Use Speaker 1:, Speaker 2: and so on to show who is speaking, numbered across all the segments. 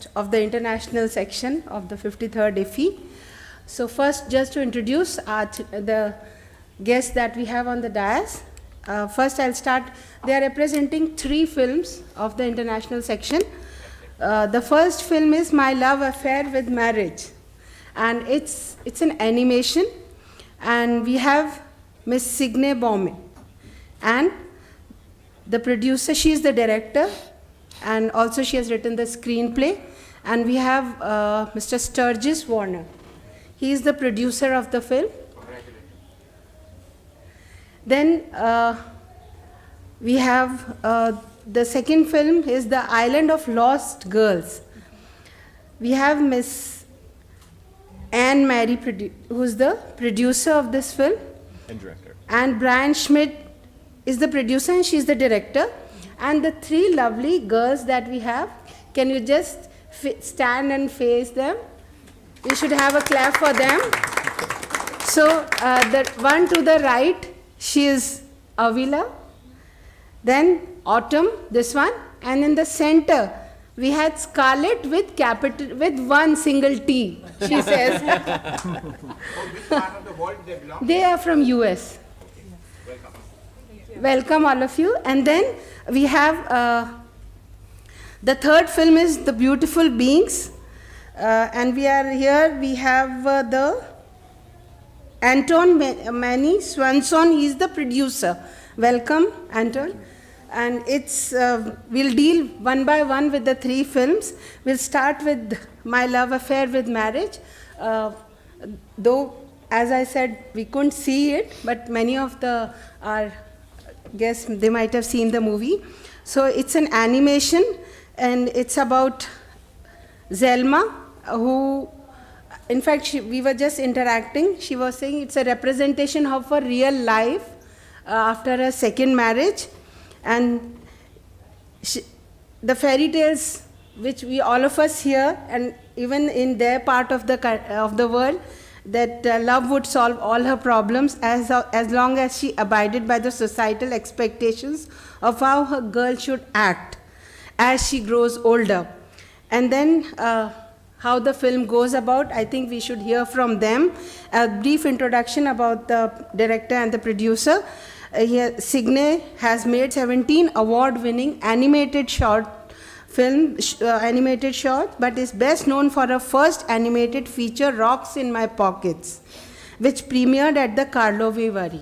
Speaker 1: guest of the international section of the 53rd IFFI. So first, just to introduce the guests that we have on the dais. First, I'll start. They are representing 3 films of the international section. The first film is My Love Affair with Marriage, and it's an animation, and we have Miss Signe Baume, and the producer, she is the director, and also she has written the screenplay, and we have Mr. Sturgis Warner. He is the producer of the film. Then we have the second film is The Island of Lost Girls. We have Miss Anne Mary, who's the producer of this film.
Speaker 2: And director.
Speaker 1: And Brian Schmidt is the producer and she's the director. And the 3 lovely girls that we have, can you just stand and face them? We should have a clap for them. So the one to the right, she is Avila. Then Autumn, this one. And in the center, we had Scarlett with one single T, she says.
Speaker 3: Which part of the world they belong?
Speaker 1: They are from US.
Speaker 3: Welcome.
Speaker 1: Welcome all of you. And then we have the third film is The Beautiful Beings. And we are here, we have the Anton Manny Swanson, he is the producer. Welcome, Anton. And it's, we'll deal one by one with the 3 films. We'll start with My Love Affair with Marriage. Though, as I said, we couldn't see it, but many of our guests, they might have seen the movie. So it's an animation, and it's about Zelma, who, in fact, we were just interacting. She was saying it's a representation of her real life after a second marriage. And the fairy tales which all of us hear, and even in their part of the world, that love would solve all her problems as long as she abided by the societal expectations of how her girl should act as she grows older. And then how the film goes about, I think we should hear from them. A brief introduction about the director and the producer. Here, Signe has made 17 award-winning animated short, but is best known for her first animated feature, Rocks in My Pockets, which premiered at the Karlovy Vary.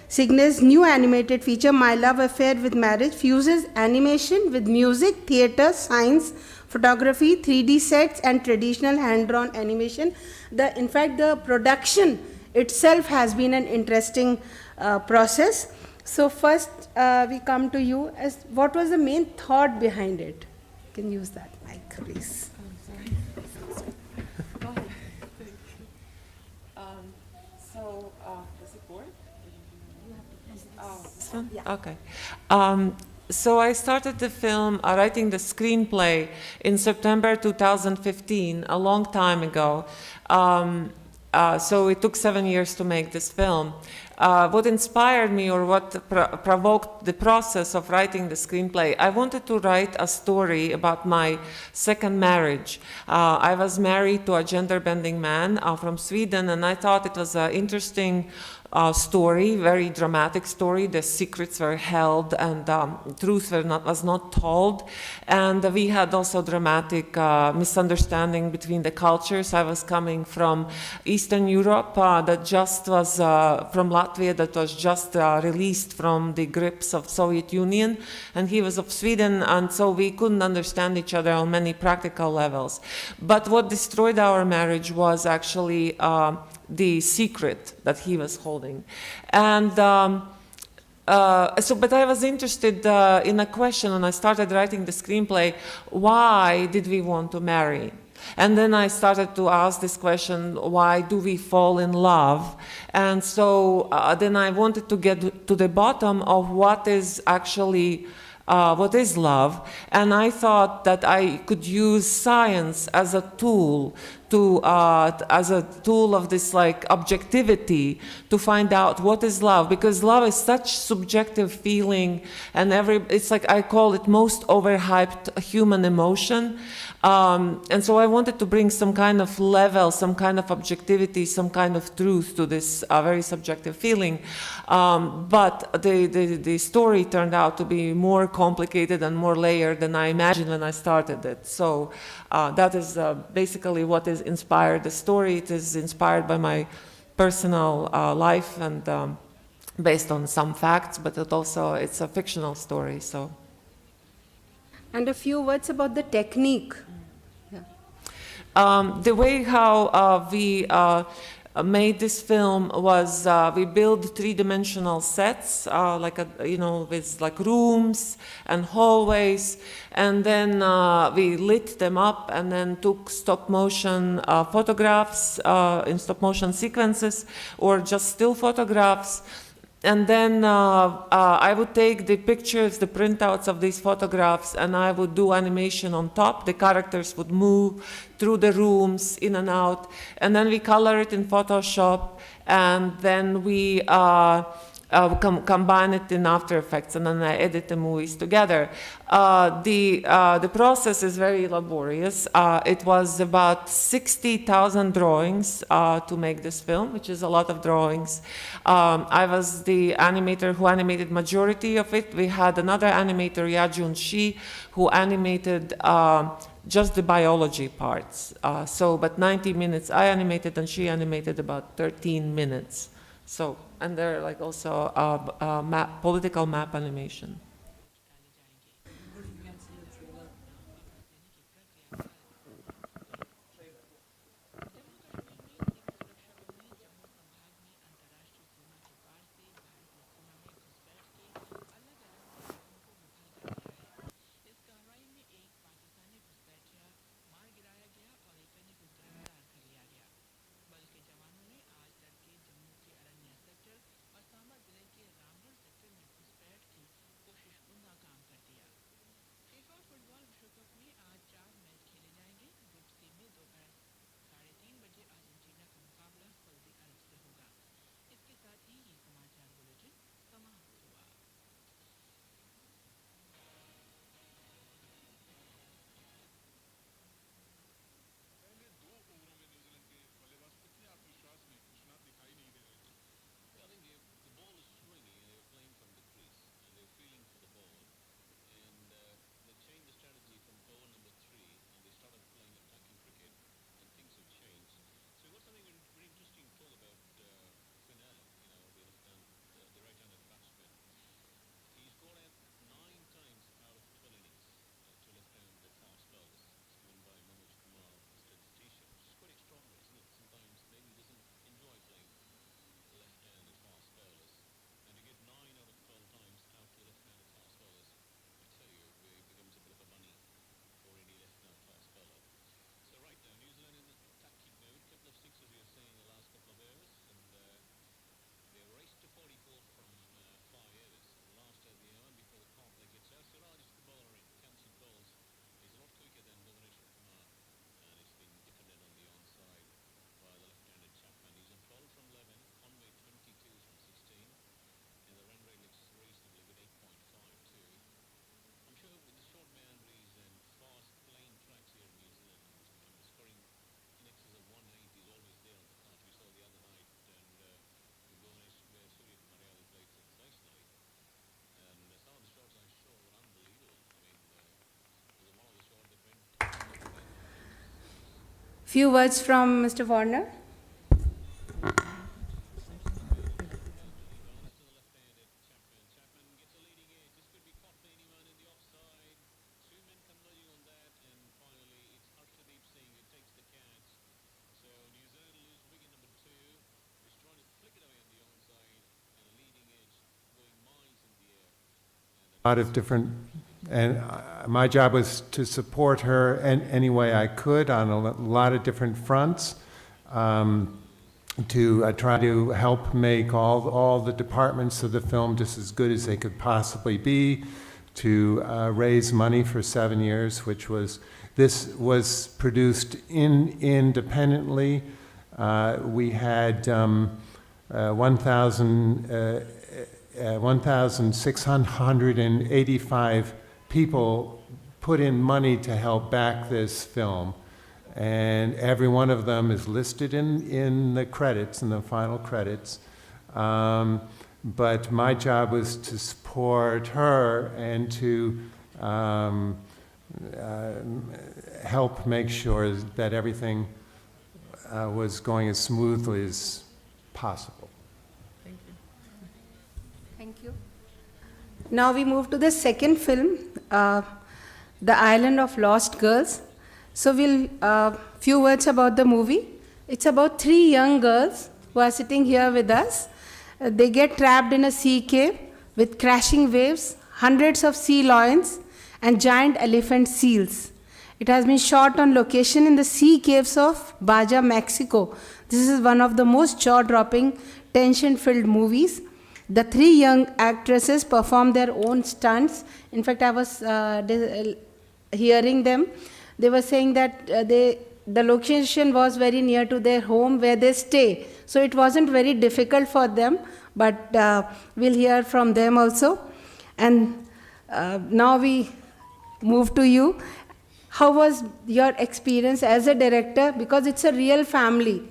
Speaker 1: Signe's new animated feature, My Love Affair with Marriage, fuses animation with music, theater, science, photography, 3D sets, and traditional hand-drawn animation. In fact, the production itself has been an interesting process. So first, we come to you as what was the main thought behind it? You can use that mic, please.
Speaker 4: Go ahead. So, does it work? This one? Yeah. Okay. So I started the film, writing the screenplay in September 2015, a long time ago. So it took 7 years to make this film. What inspired me, or what provoked the process of writing the screenplay, I wanted to write a story about my second marriage. I was married to a gender-bending man from Sweden, and I thought it was an interesting story, very dramatic story. The secrets were held, and truth was not told. And we had also dramatic misunderstanding between the cultures. I was coming from Eastern Europe, that just was from Latvia, that was just released from the grips of Soviet Union, and he was of Sweden, and so we couldn't understand each other on many practical levels. But what destroyed our marriage was actually the secret that he was holding. And but I was interested in a question, and I started writing the screenplay, why did we want to marry? And then I started to ask this question, why do we fall in love? And so then I wanted to get to the bottom of what is actually what is love, and I thought that I could use science as a tool as a tool of this like objectivity to find out what is love, because love is such subjective feeling, and it's like I call it most overhyped human emotion. And so I wanted to bring some kind of level, some kind of objectivity, some kind of truth to this very subjective feeling. But the story turned out to be more complicated and more layered than I imagined when I started it. So that is basically what is inspired the story. It is inspired by my personal life and based on some facts, but it's a fictional story. So.
Speaker 1: And a few words about the technique.
Speaker 4: The way how we made this film was we built three-dimensional sets, with like rooms and hallways, and then we lit them up and then took stop-motion photographs in stop-motion sequences or just still photographs. And then I would take the pictures, the printouts of these photographs, and I would do animation on top. The characters would move through the rooms, in and out. And then we color it in Photoshop, and then we combine it in After Effects, and then I edit the movies together. The process is very laborious. It was about 60,000 drawings to make this film, which is a lot of drawings. I was the animator who animated majority of it. We had another animator, Yajun Shi, who animated just the biology parts. But 90 minutes I animated, and she animated about 13 minutes. So, and they're like also political map animation.
Speaker 1: Few words from Mr. Warner.
Speaker 2: A lot of different, and my job was to support her in any way I could on a lot of different fronts, to try to help make all the departments of the film just as good as they could possibly be, to raise money for 7 years, which was this was produced independently. We had 1,685 people put in money to help back this film. And every one of them is listed in the credits, in the final credits. But my job was to support her and to help make sure that everything was going as smoothly as possible.
Speaker 1: Thank you. Now we move to the second film, The Island of Lost Girls. So we'll few words about the movie. It's about 3 young girls who are sitting here with us. They get trapped in a sea cave with crashing waves, hundreds of sea lions, and giant elephant seals. It has been shot on location in the sea caves of Baja, Mexico. This is one of the most jaw-dropping, tension-filled movies. The 3 young actresses perform their own stunts. In fact, I was hearing them. They were saying that the location was very near to their home where they stay. So it wasn't very difficult for them, but we'll hear from them also. And now we move to you. How was your experience as a director? Because it's a real family,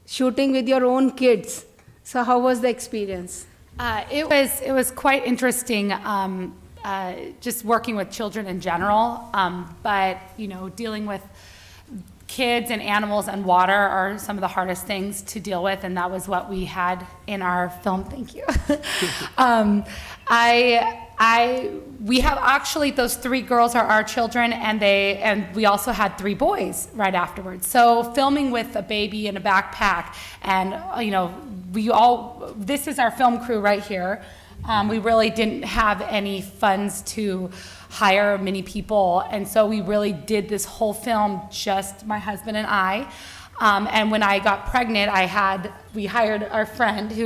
Speaker 1: shooting with your own kids. So how was the experience?
Speaker 5: It was quite interesting, just working with children in general. But dealing with kids and animals and water are some of the hardest things to deal with, and that was what we had in our film. Thank you. We have actually, those 3 girls are our children, and we also had 3 boys right afterwards. So filming with a baby in a backpack, and this is our film crew right here. We really didn't have any funds to hire many people, and so we really did this whole film just my husband and I. And when I got pregnant, we hired our friend who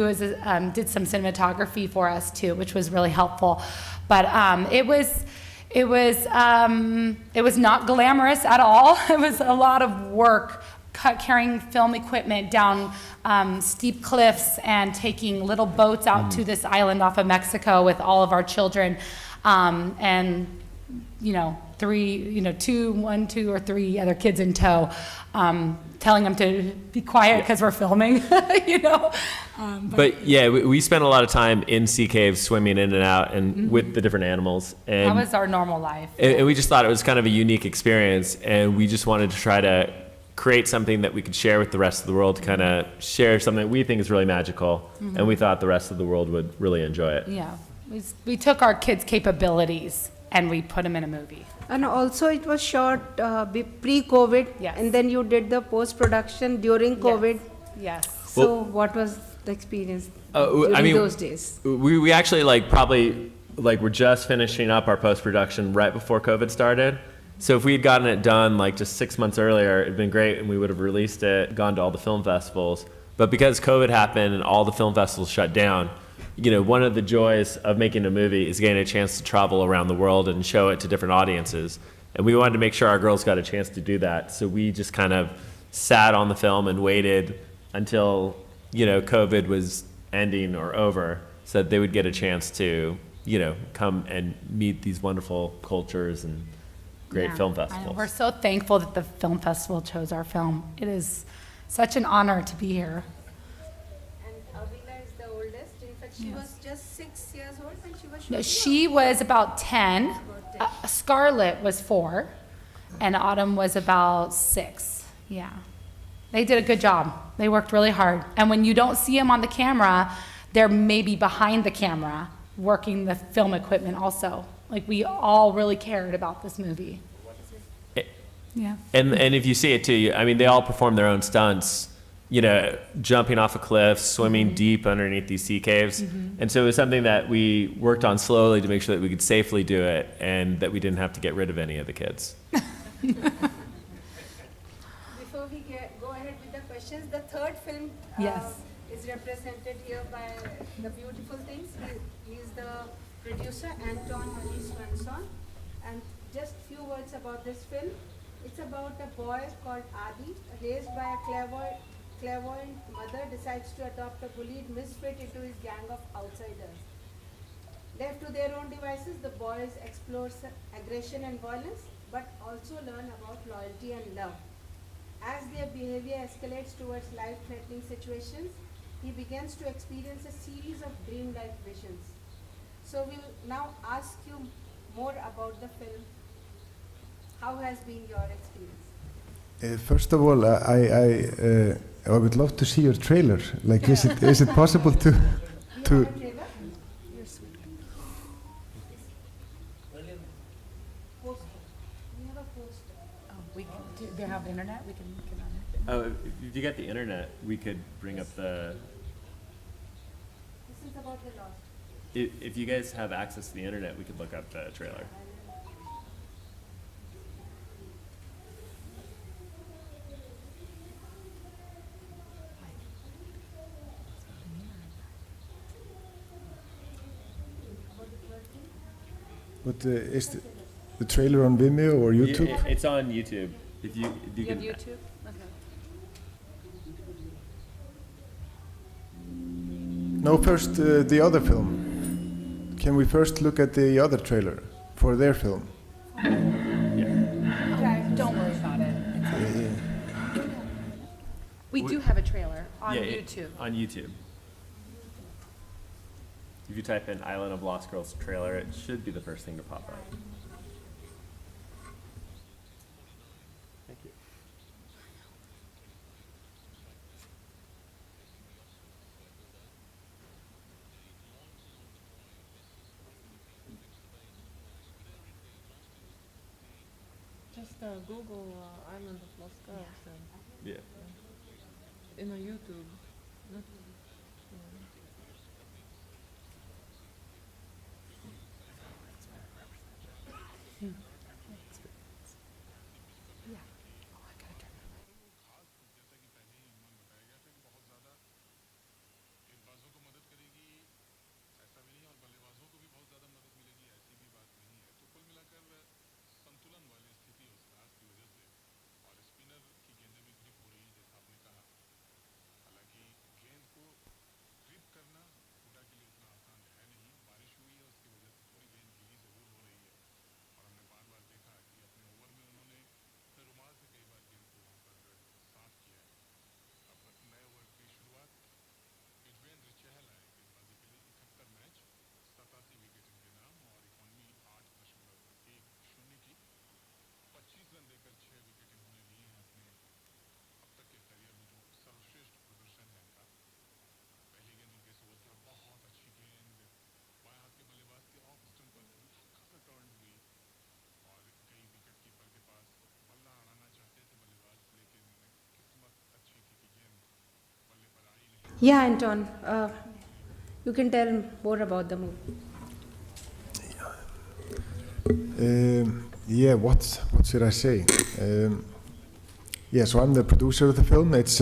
Speaker 5: did some cinematography for us too, which was really helpful. But it was not glamorous at all. It was a lot of work, carrying film equipment down steep cliffs and taking little boats out to this island off of Mexico with all of our children, and 2 or 3 other kids in tow, telling them to be quiet because we're filming,
Speaker 6: But yeah, we spent a lot of time in sea caves, swimming in and out, and with the different animals. And
Speaker 5: that was our normal life.
Speaker 6: And we just thought it was kind of a unique experience, and we just wanted to try to create something that we could share with the rest of the world, to kind of share something we think is really magical, and we thought the rest of the world would really enjoy it.
Speaker 5: Yeah, we took our kids' capabilities and we put them in a movie.
Speaker 1: And also it was shot pre-COVID,
Speaker 5: Yes.
Speaker 1: and then you did the post-production during COVID.
Speaker 5: Yes.
Speaker 1: So what was the experience during those days?
Speaker 6: We actually we're just finishing up our post-production right before COVID started. So if we had gotten it done just 6 months earlier, it'd been great, and we would have released it, gone to all the film festivals. But because COVID happened and all the film festivals shut down, one of the joys of making a movie is getting a chance to travel around the world and show it to different audiences. And we wanted to make sure our girls got a chance to do that. So we just kind of sat on the film and waited until, COVID was ending or over, so that they would get a chance to, come and meet these wonderful cultures and great film
Speaker 5: I know.
Speaker 6: festivals.
Speaker 5: We're so thankful that the film festival chose our film. It is such an honor to be here.
Speaker 1: And Avila is the oldest. In fact, she was just 6 years old when she was
Speaker 5: No,
Speaker 1: shooting.
Speaker 5: she was about 10. Scarlett was 4, and Autumn was about 6. Yeah. They did a good job. They worked really hard. And when you don't see them on the camera, they're maybe behind the camera working the film equipment also. We all really cared about this movie. Yeah.
Speaker 6: And if you see it too, they all perform their own stunts, jumping off a cliff, swimming deep underneath these sea caves. And so it was something that we worked on slowly to make sure that we could safely do it and that we didn't have to get rid of any of the kids.
Speaker 1: Before we go ahead with the questions, the third film
Speaker 5: Yes.
Speaker 1: is represented here by The Beautiful Things. He is the producer, Anton Marie Swanson. And just few words about this film. It's about a boy called Adi, raised by a clairvoyant mother, decides to adopt a bullied misfit into his gang of outsiders. Left to their own devices, the boys explore aggression and violence, but also learn about loyalty and love. As their behavior escalates towards life-threatening situations, he begins to experience a series of dreamlike visions. So we'll now ask you more about the film. How has been your experience?
Speaker 7: First of all, I would love to see your trailer. Like, is it possible to?
Speaker 1: We have a trailer? You're sweet. Poster. We have a poster.
Speaker 5: Oh, we can, do they have internet? We can get on it.
Speaker 6: Oh, if you get the internet, we could bring up the.
Speaker 1: This is about the lost.
Speaker 6: If you guys have access to the internet, we could look up the trailer.
Speaker 7: But is the trailer on Vimeo or YouTube?
Speaker 6: It's on YouTube. If you
Speaker 5: You have
Speaker 6: can.
Speaker 5: YouTube? Okay.
Speaker 7: No, first the other film. Can we first look at the other trailer for their film?
Speaker 5: Don't worry about it. We do have a trailer on YouTube.
Speaker 6: On YouTube. If you type in Island of Lost Girls trailer, it should be the first thing to pop up. Thank you.
Speaker 4: Just Google Island of Lost Girls and
Speaker 6: Yeah.
Speaker 4: in a YouTube. Not,
Speaker 1: Yeah, Anton, you can tell more about the movie.
Speaker 7: Yeah, what should I say? Yeah, so I'm the producer of the film. It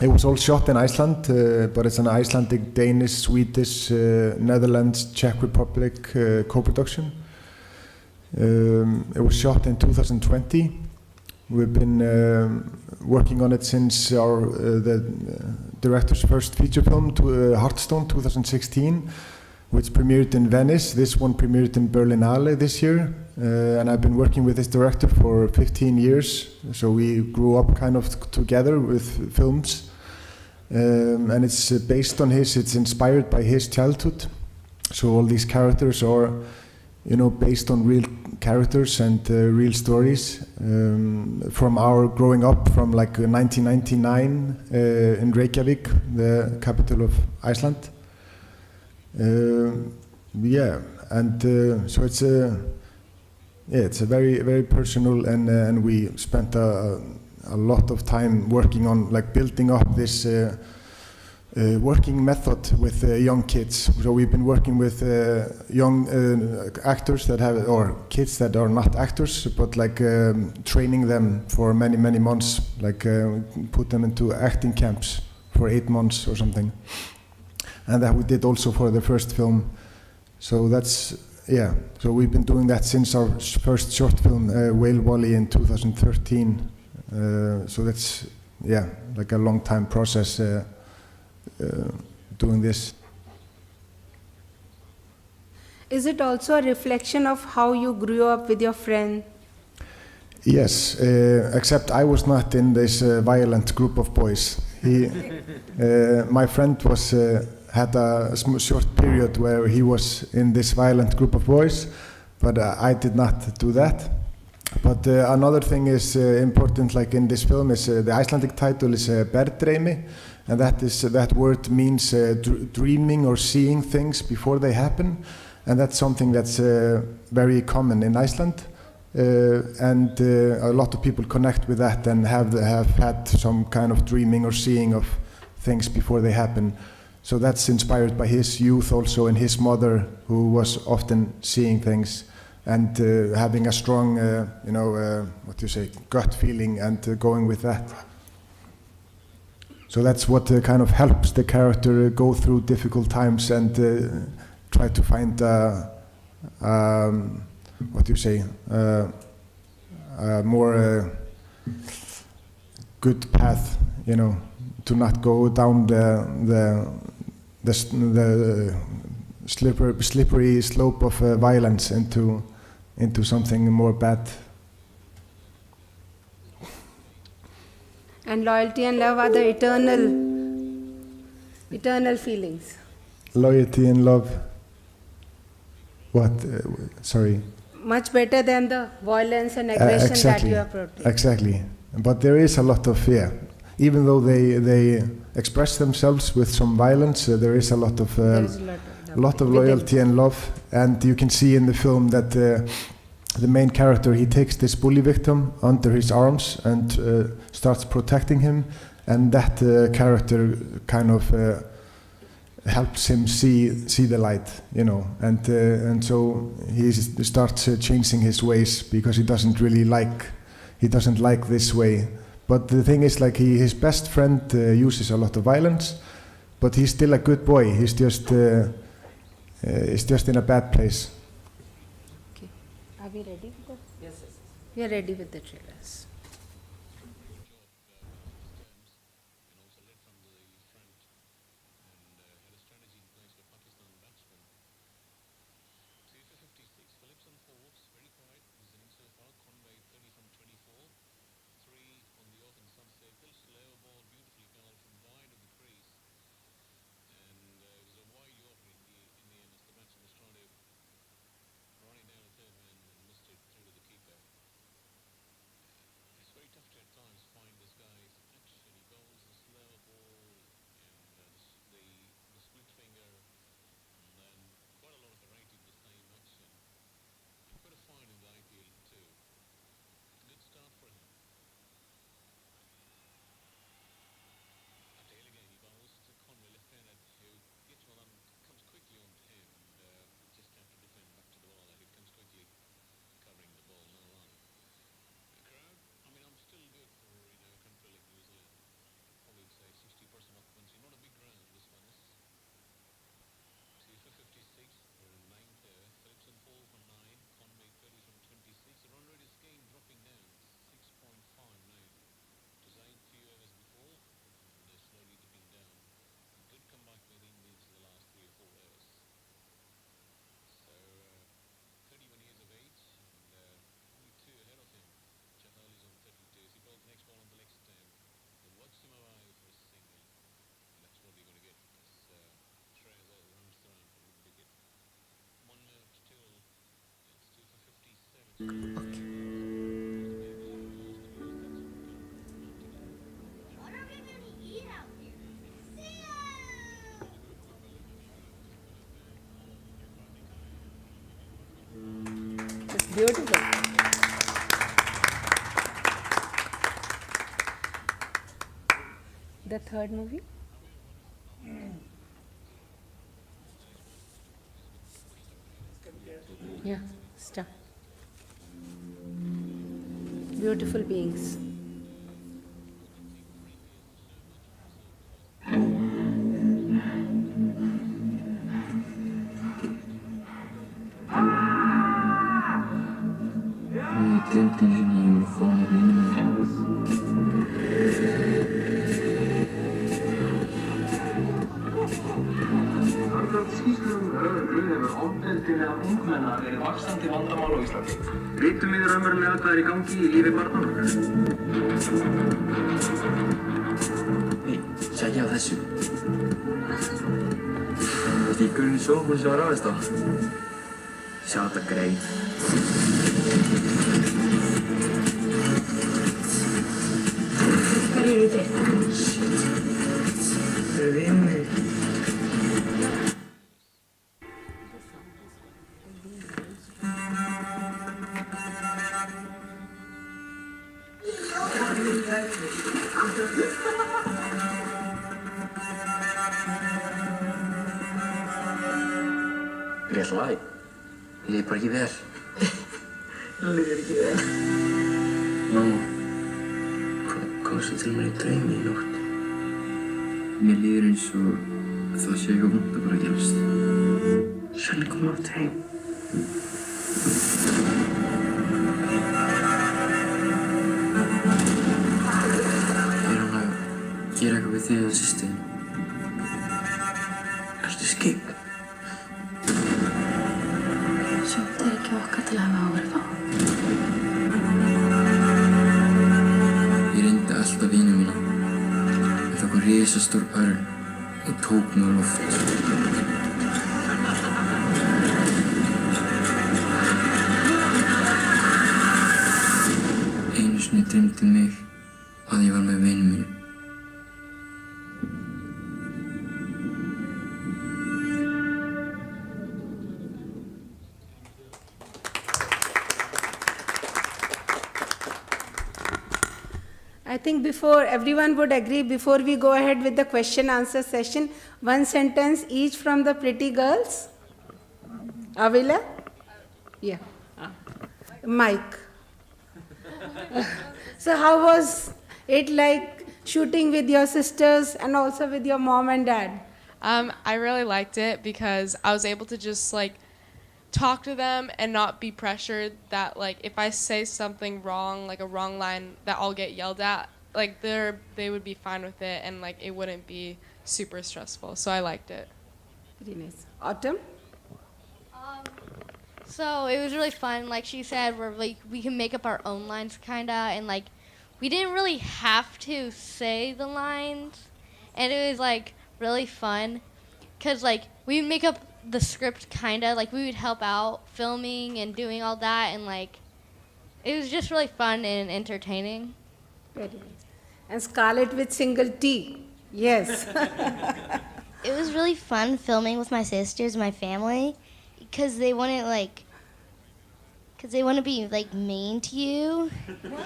Speaker 7: was all shot in Iceland, but it's an Icelandic, Danish, Swedish, Netherlands, Czech Republic co-production. It was shot in 2020. We've been working on it since the director's first feature film, Heartstone, 2016, which premiered in Venice. This one premiered in Berlinale this year. And I've been working with this director for 15 years. So we grew up kind of together with films. And it's based on it's inspired by his childhood. So all these characters are, based on real characters and real stories from our growing up from like 1999 in Reykjavik, the capital of Iceland. Yeah, and so it's a very, very personal, and we spent a lot of time working on like building up this working method with young kids. So we've been working with young actors that have, or kids that are not actors, but like training them for many, many months, like put them into acting camps for 8 months or something. And that we did also for the first film. So that's yeah, so we've been doing that since our first short film, Whale Wally, in 2013. So that's, yeah, like a long time process doing this.
Speaker 1: Is it also a reflection of how you grew up with your friend?
Speaker 7: Yes, except I was not in this violent group of boys. My friend had a short period where he was in this violent group of boys, but I did not do that. But another thing is important, like in this film, is the Icelandic title is Berdreimi, and that word means dreaming or seeing things before they happen, and that's something that's very common in Iceland. And a lot of people connect with that and have had some kind of dreaming or seeing of things before they happen. So that's inspired by his youth also, and his mother, who was often seeing things and having a strong, gut feeling and going with that. So that's what kind of helps the character go through difficult times and try to find a more good path, to not go down the slippery slope of violence into something more bad.
Speaker 1: And loyalty and love are the eternal feelings.
Speaker 7: Loyalty and love. What? Sorry.
Speaker 1: Much better than the violence and aggression
Speaker 7: Exactly.
Speaker 1: that you are protecting.
Speaker 7: Exactly. But there is a lot of fear. Even though they express themselves with some violence, there is a lot of
Speaker 1: There is a lot of
Speaker 7: loyalty and love. And you can see in the film that the main character, he takes this bully victim under his arms and starts protecting him, and that character kind of helps him see the light, and so he starts changing his ways because he doesn't like this way. But the thing is, like, his best friend uses a lot of violence, but he's still a good boy. He's just in a bad place.
Speaker 1: Okay. Are we ready with the? Yes. We are ready with the trailers. It's beautiful. The third movie? Yeah, start. Beautiful beings.
Speaker 8: Ofbeldi meðal ungmenna er vaxandi vandamál á Íslandi. Vitum við raunverulega hvað í gangi í lífi barnanna? Nei, segja á þessu. Stíkurinn í sjónhúsi var ráðist á. Sjá þetta greið. Hver eru þið? Þau eru vinni. Ég hlæ. Ég bara ekki vel. Ég líður ekki vel. Mamma, hvað komstu til mér í draumi í nótt? Mér líður eins og það sé eitthvað vont að bara gerast. Svenni kom aftur heim. Er hann að gera eitthvað við þig og systir? Ertu skyggn? Samt ekki okkar til að hafa áhrif á. Ég reyndi alltaf vini mína. En það kom risastór örn og tók mig á loft. Einu sinni dreymdi mig að ég var með vini mínu.
Speaker 1: I think before everyone would agree, before we go ahead with the question answer session, one sentence each from the pretty girls. Avila? Yeah. Mike. So how was it like shooting with your sisters and also with your mom and dad?
Speaker 9: I really liked it because I was able to just like talk to them and not be pressured that like if I say something wrong, like a wrong line, that I'll get yelled at. Like they would be fine with it and like it wouldn't be super stressful. So I liked it.
Speaker 1: Very nice. Autumn?
Speaker 10: So it was really fun. Like she said, we can make up our own lines kinda, and like we didn't really have to say the lines, and it was like really fun, cause like we would make up the script kinda, like we would help out filming and doing all that, and like it was just really fun and entertaining.
Speaker 1: Very nice. And Scarlett with single T. Yes.
Speaker 11: It was really fun filming with my sisters and my family because they wouldn't be like mean to you.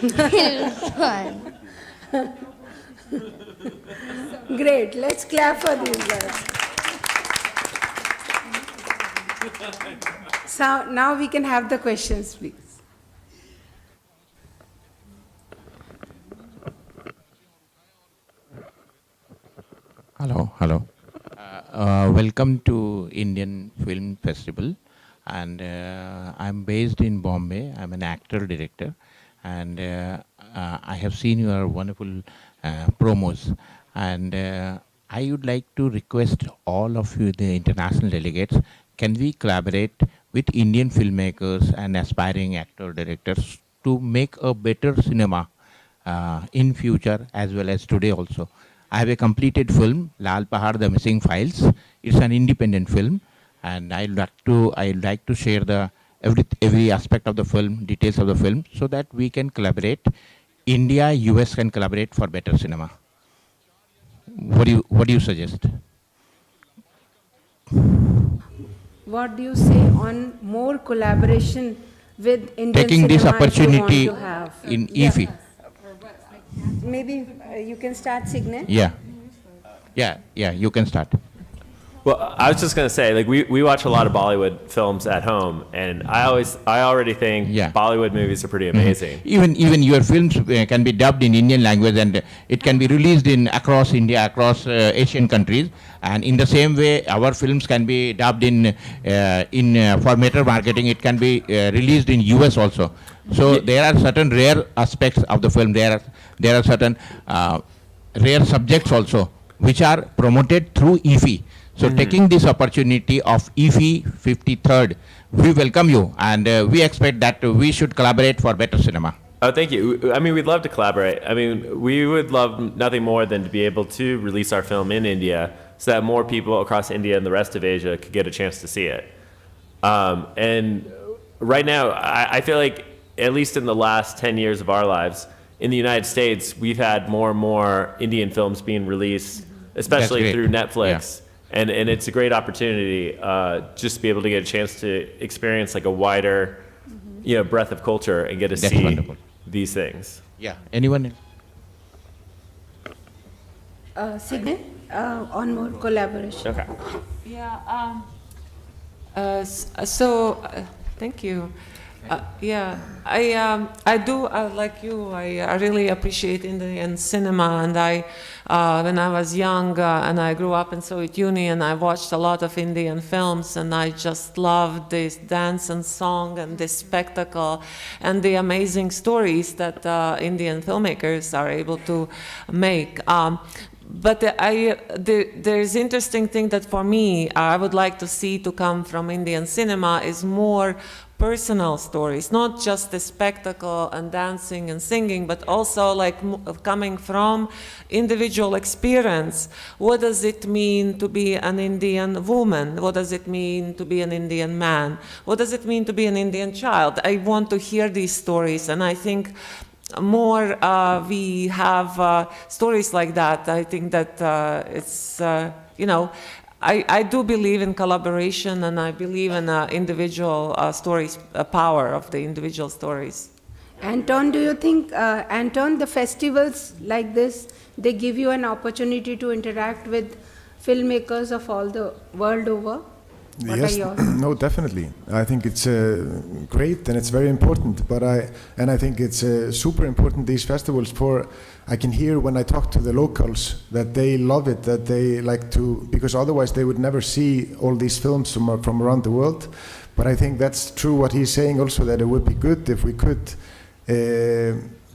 Speaker 11: It was fun.
Speaker 1: Great. Let's clap for these girls. So now we can have the questions, please.
Speaker 12: Hello. Welcome to Indian Film Festival, and I'm based in Bombay. I'm an actor director, and I have seen your wonderful promos, and I would like to request all of you, the international delegates, can we collaborate with Indian filmmakers and aspiring actor directors to make a better cinema in future as well as today also. I have a completed film, Lal Pahad, The Missing Files. It's an independent film, and I'd like to share the every aspect of the film, details of the film, so that we can collaborate. India, US can collaborate for better cinema. What do you suggest?
Speaker 1: What do you say on more collaboration with Indian
Speaker 12: Taking this
Speaker 1: cinema
Speaker 12: opportunity
Speaker 1: you want to have?
Speaker 12: in IFFI.
Speaker 1: Maybe you can start, Signe.
Speaker 12: Yeah, you can start.
Speaker 6: Well, I was just gonna say, like we watch a lot of Bollywood films at home, and I already think Bollywood movies are pretty amazing.
Speaker 12: Even your films can be dubbed in Indian language, and it can be released across India, across Asian countries. And in the same way, our films can be dubbed for better marketing. It can be released in US also. So there are certain rare aspects of the film. There are certain rare subjects also which are promoted through IFFI. So taking this opportunity of IFFI 53rd, we welcome you, and we expect that we should collaborate for better cinema.
Speaker 6: Oh, thank you. I mean, we'd love to collaborate. I mean, we would love nothing more than to be able to release our film in India so that more people across India and the rest of Asia could get a chance to see it. And right now, I feel like, at least in the last 10 years of our lives, in the United States, we've had more and more Indian films being released, especially through Netflix. Yeah. And it's a great opportunity just to be able to get a chance to experience like a wider, breadth of culture and get to see these things.
Speaker 12: Yeah. Anyone?
Speaker 1: Signet, on more collaboration.
Speaker 6: Okay.
Speaker 4: Yeah. Thank you. I do like you. I really appreciate Indian cinema, and when I was young and I grew up in Soviet Union, I watched a lot of Indian films, and I just loved this dance and song and this spectacle and the amazing stories that Indian filmmakers are able to make. But there's interesting thing that for me, I would like to see to come from Indian cinema is more personal stories, not just the spectacle and dancing and singing, but also like coming from individual experience. What does it mean to be an Indian woman? What does it mean to be an Indian man? What does it mean to be an Indian child? I want to hear these stories, and I think more we have stories like that. I think that it's, I do believe in collaboration, and I believe in individual stories, power of the individual stories.
Speaker 1: Anton, do you think, Anton, the festivals like this, they give you an opportunity to interact with filmmakers of all the world over?
Speaker 7: Yes, no, definitely. I think it's great and it's very important. But I think it's super important, these festivals. I can hear when I talk to the locals that they love it, that they like to, because otherwise they would never see all these films from around the world. But I think that's true what he's saying also, that it would be good if we could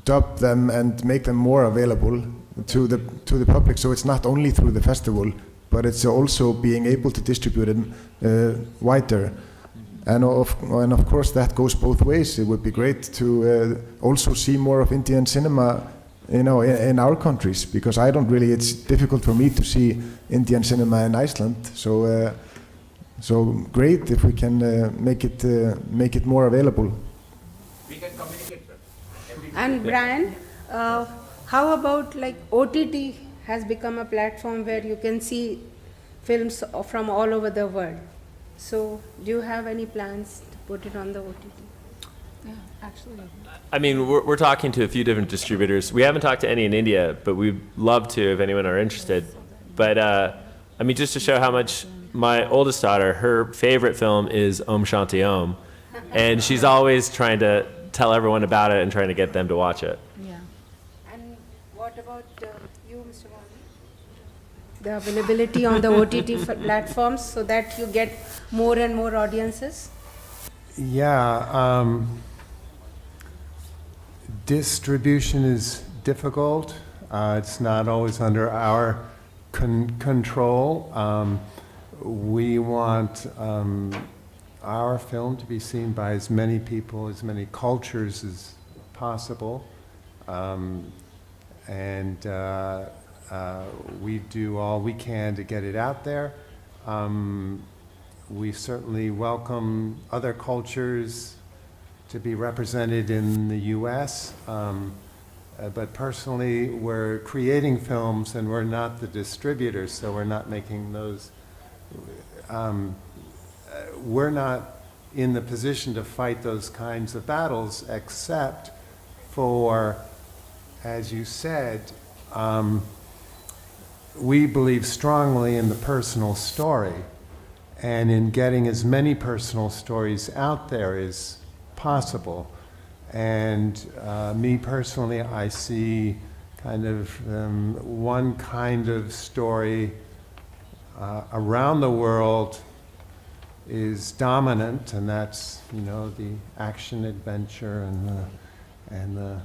Speaker 7: dub them and make them more available to the public. So it's not only through the festival, but it's also being able to distribute it wider. And of course that goes both ways. It would be great to also see more of Indian cinema, in our countries, because it's difficult for me to see Indian cinema in Iceland. So great if we can make it more available.
Speaker 3: We can communicate.
Speaker 1: And Brian, how about like OTT has become a platform where you can see films from all over the world. So do you have any plans to put it on the OTT?
Speaker 5: Yeah, actually.
Speaker 6: I mean, we're talking to a few different distributors. We haven't talked to any in India, but we'd love to if anyone are interested. But I mean, just to show how much my oldest daughter, her favorite film is Om Shanti Om. And she's always trying to tell everyone about it and trying to get them to watch it.
Speaker 1: Yeah. And what about you, Mr. Wani? The availability on the OTT platforms so that you get more and more audiences?
Speaker 2: Yeah, distribution is difficult. It's not always under our control. We want our film to be seen by as many people, as many cultures as possible. We do all we can to get it out there. We certainly welcome other cultures to be represented in the US. But personally, we're creating films and we're not the distributors, so we're not making those. We're not in the position to fight those kinds of battles, except for, as you said, we believe strongly in the personal story and in getting as many personal stories out there as possible. And me personally, I see kind of one kind of story around the world is dominant, and that's, the action adventure and the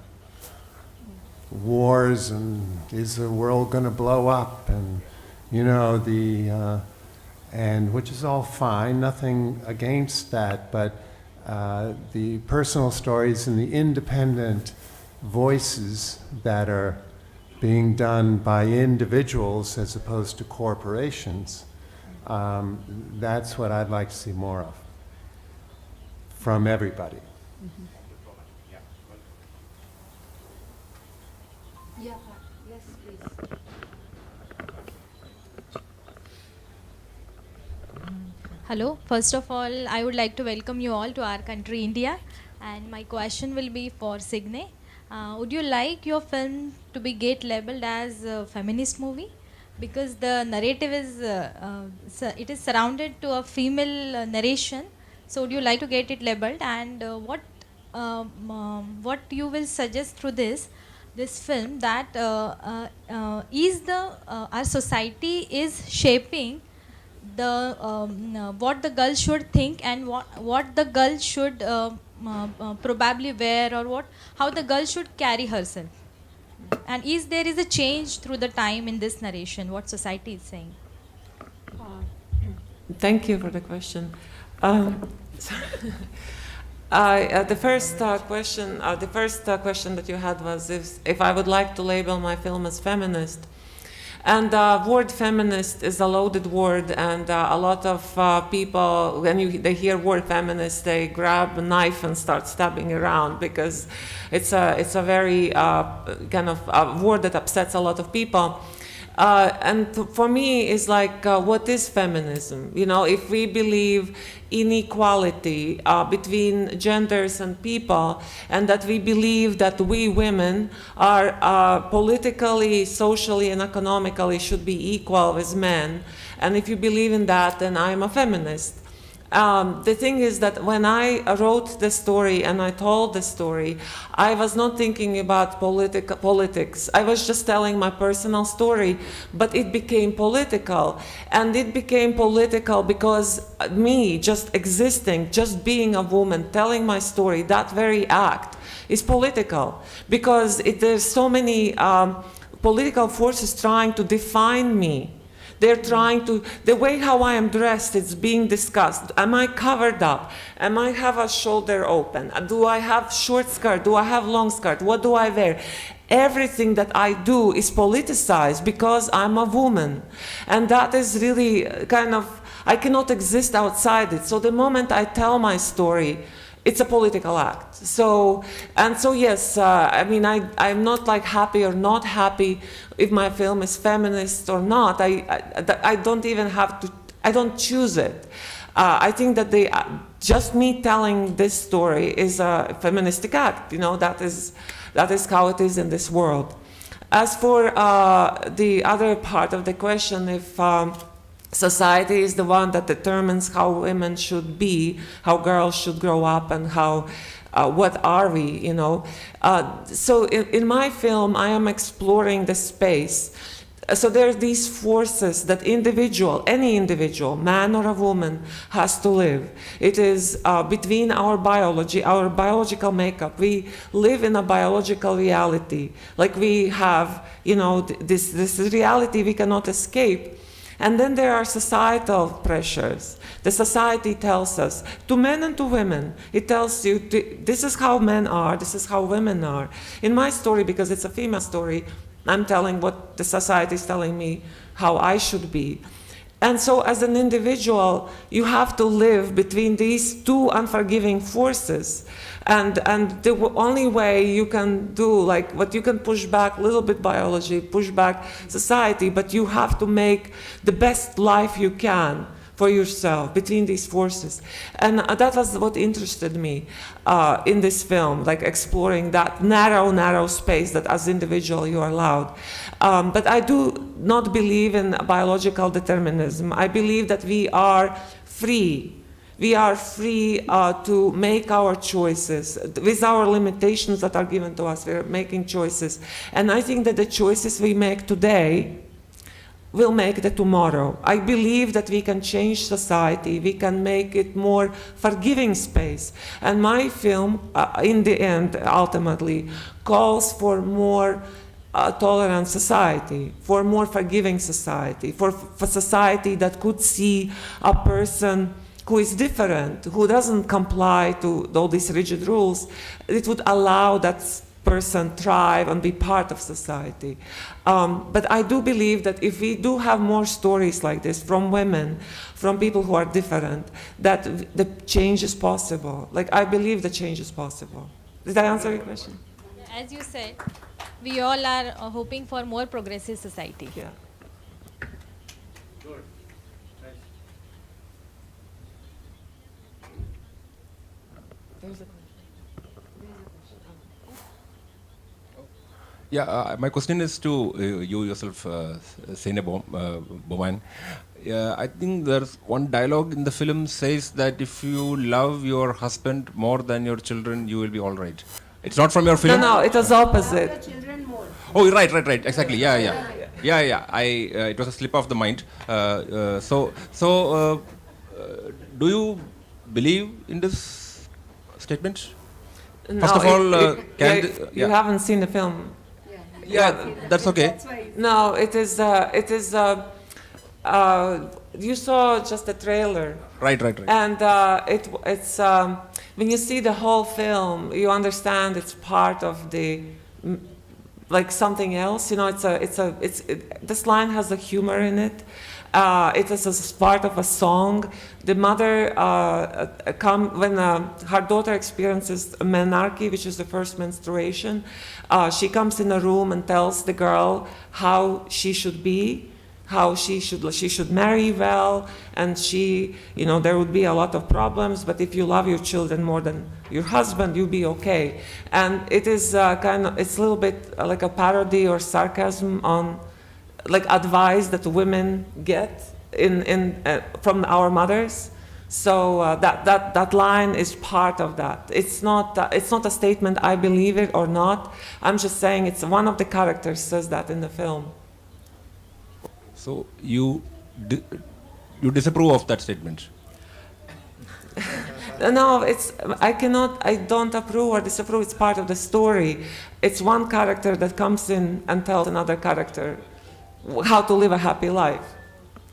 Speaker 2: wars, and is the world going to blow up, and and which is all fine, nothing against that, but the personal stories and the independent voices that are being done by individuals as opposed to corporations, that's what I'd like to see more of from everybody.
Speaker 1: Yeah, yes, please.
Speaker 13: Hello. First of all, I would like to welcome you all to our country, India. And my question will be for Signe. Would you like your film to be get labeled as a feminist movie? Because the narrative is, it is surrounded to a female narration. So would you like to get it labeled? And what you will suggest through this film that is the our society is shaping the what the girl should think and what the girl should probably wear, or how the girl should carry herself, and there is a change through the time in this narration what society is saying.
Speaker 4: Thank you for the question. The first question that you had was if I would like to label my film as feminist. And the word feminist is a loaded word, and a lot of people, when they hear word feminist, they grab a knife and start stabbing around, because it's a very kind of word that upsets a lot of people. And for me, it's like, what is feminism? You know, if we believe in equality between genders and people, and that we believe that we women are politically, socially, and economically should be equal with men, and if you believe in that, then I'm a feminist. The thing is that when I wrote the story and I told the story, I was not thinking about politics. I was just telling my personal story, but it became political. And it became political because me just existing, just being a woman, telling my story, that very act is political. Because there's so many political forces trying to define me. They're trying to, the way how I am dressed, it's being discussed. Am I covered up? Am I have a shoulder open? Do I have short skirt? Do I have long skirt? What do I wear? Everything that I do is politicized because I'm a woman. And that is really kind of, I cannot exist outside it. So the moment I tell my story, it's a political act. So yes, I mean, I'm not like happy or not happy if my film is feminist or not. I don't even have to, I don't choose it. I think that just me telling this story is a feministic act. You know, that is how it is in this world. As for the other part of the question, if society is the one that determines how women should be, how girls should grow up, and how, what are we, you know. So in my film, I am exploring the space. So there are these forces that any individual, man or a woman, has to live. It is between our biology, our biological makeup. We live in a biological reality. Like we have, you know, this reality we cannot escape. And then there are societal pressures. The society tells us, to men and to women, it tells you, this is how men are, this is how women are. In my story, because it's a female story, I'm telling what the society is telling me how I should be. And so as an individual, you have to live between these two unforgiving forces. And the only way you can do, like, what you can push back a little bit biology, push back society, but you have to make the best life you can for yourself between these forces. And that was what interested me in this film, like exploring that narrow space that as individual you are allowed. But I do not believe in biological determinism. I believe that we are free. We are free to make our choices. With our limitations that are given to us, we're making choices. And I think that the choices we make today will make the tomorrow. I believe that we can change society. We can make it more forgiving space. And my film, in the end, ultimately, calls for more a tolerant society, for a more forgiving society, for society that could see a person who is different, who doesn't comply to all these rigid rules. It would allow that person thrive and be part of society. But I do believe that if we do have more stories like this from women, from people who are different, that the change is possible. Like, I believe the change is possible. Did I answer your question?
Speaker 13: As you said, we all are hoping for more progressive society.
Speaker 4: Yeah.
Speaker 14: Yeah, my question is to you yourself, Sene Bowman. I think there's one dialogue in the film says that if you love your husband more than your children, you will be all right. It's not from your film?
Speaker 4: No, it was opposite.
Speaker 14: Oh, right, exactly. Yeah. It was a slip of the mind. Do you believe in this statement?
Speaker 4: No,
Speaker 14: First of all,
Speaker 4: you haven't seen the film.
Speaker 14: Yeah, that's okay.
Speaker 4: No, it is. You saw just the trailer.
Speaker 14: Right.
Speaker 4: And it's when you see the whole film, you understand it's part of the like something else. You know, this line has a humor in it. It is a part of a song. The mother when her daughter experiences menarche, which is the first menstruation, she comes in a room and tells the girl how she should be, how she should marry well, and there would be a lot of problems, but if you love your children more than your husband, you'll be okay. And it is it's a little bit like a parody or sarcasm on like advice that women get from our mothers. So that line is part of that. It's not a statement I believe it or not. I'm just saying it's one of the characters says that in the film.
Speaker 14: So you disapprove of that statement?
Speaker 4: No, I don't approve or disapprove. It's part of the story. It's one character that comes in and tells another character how to live a happy life.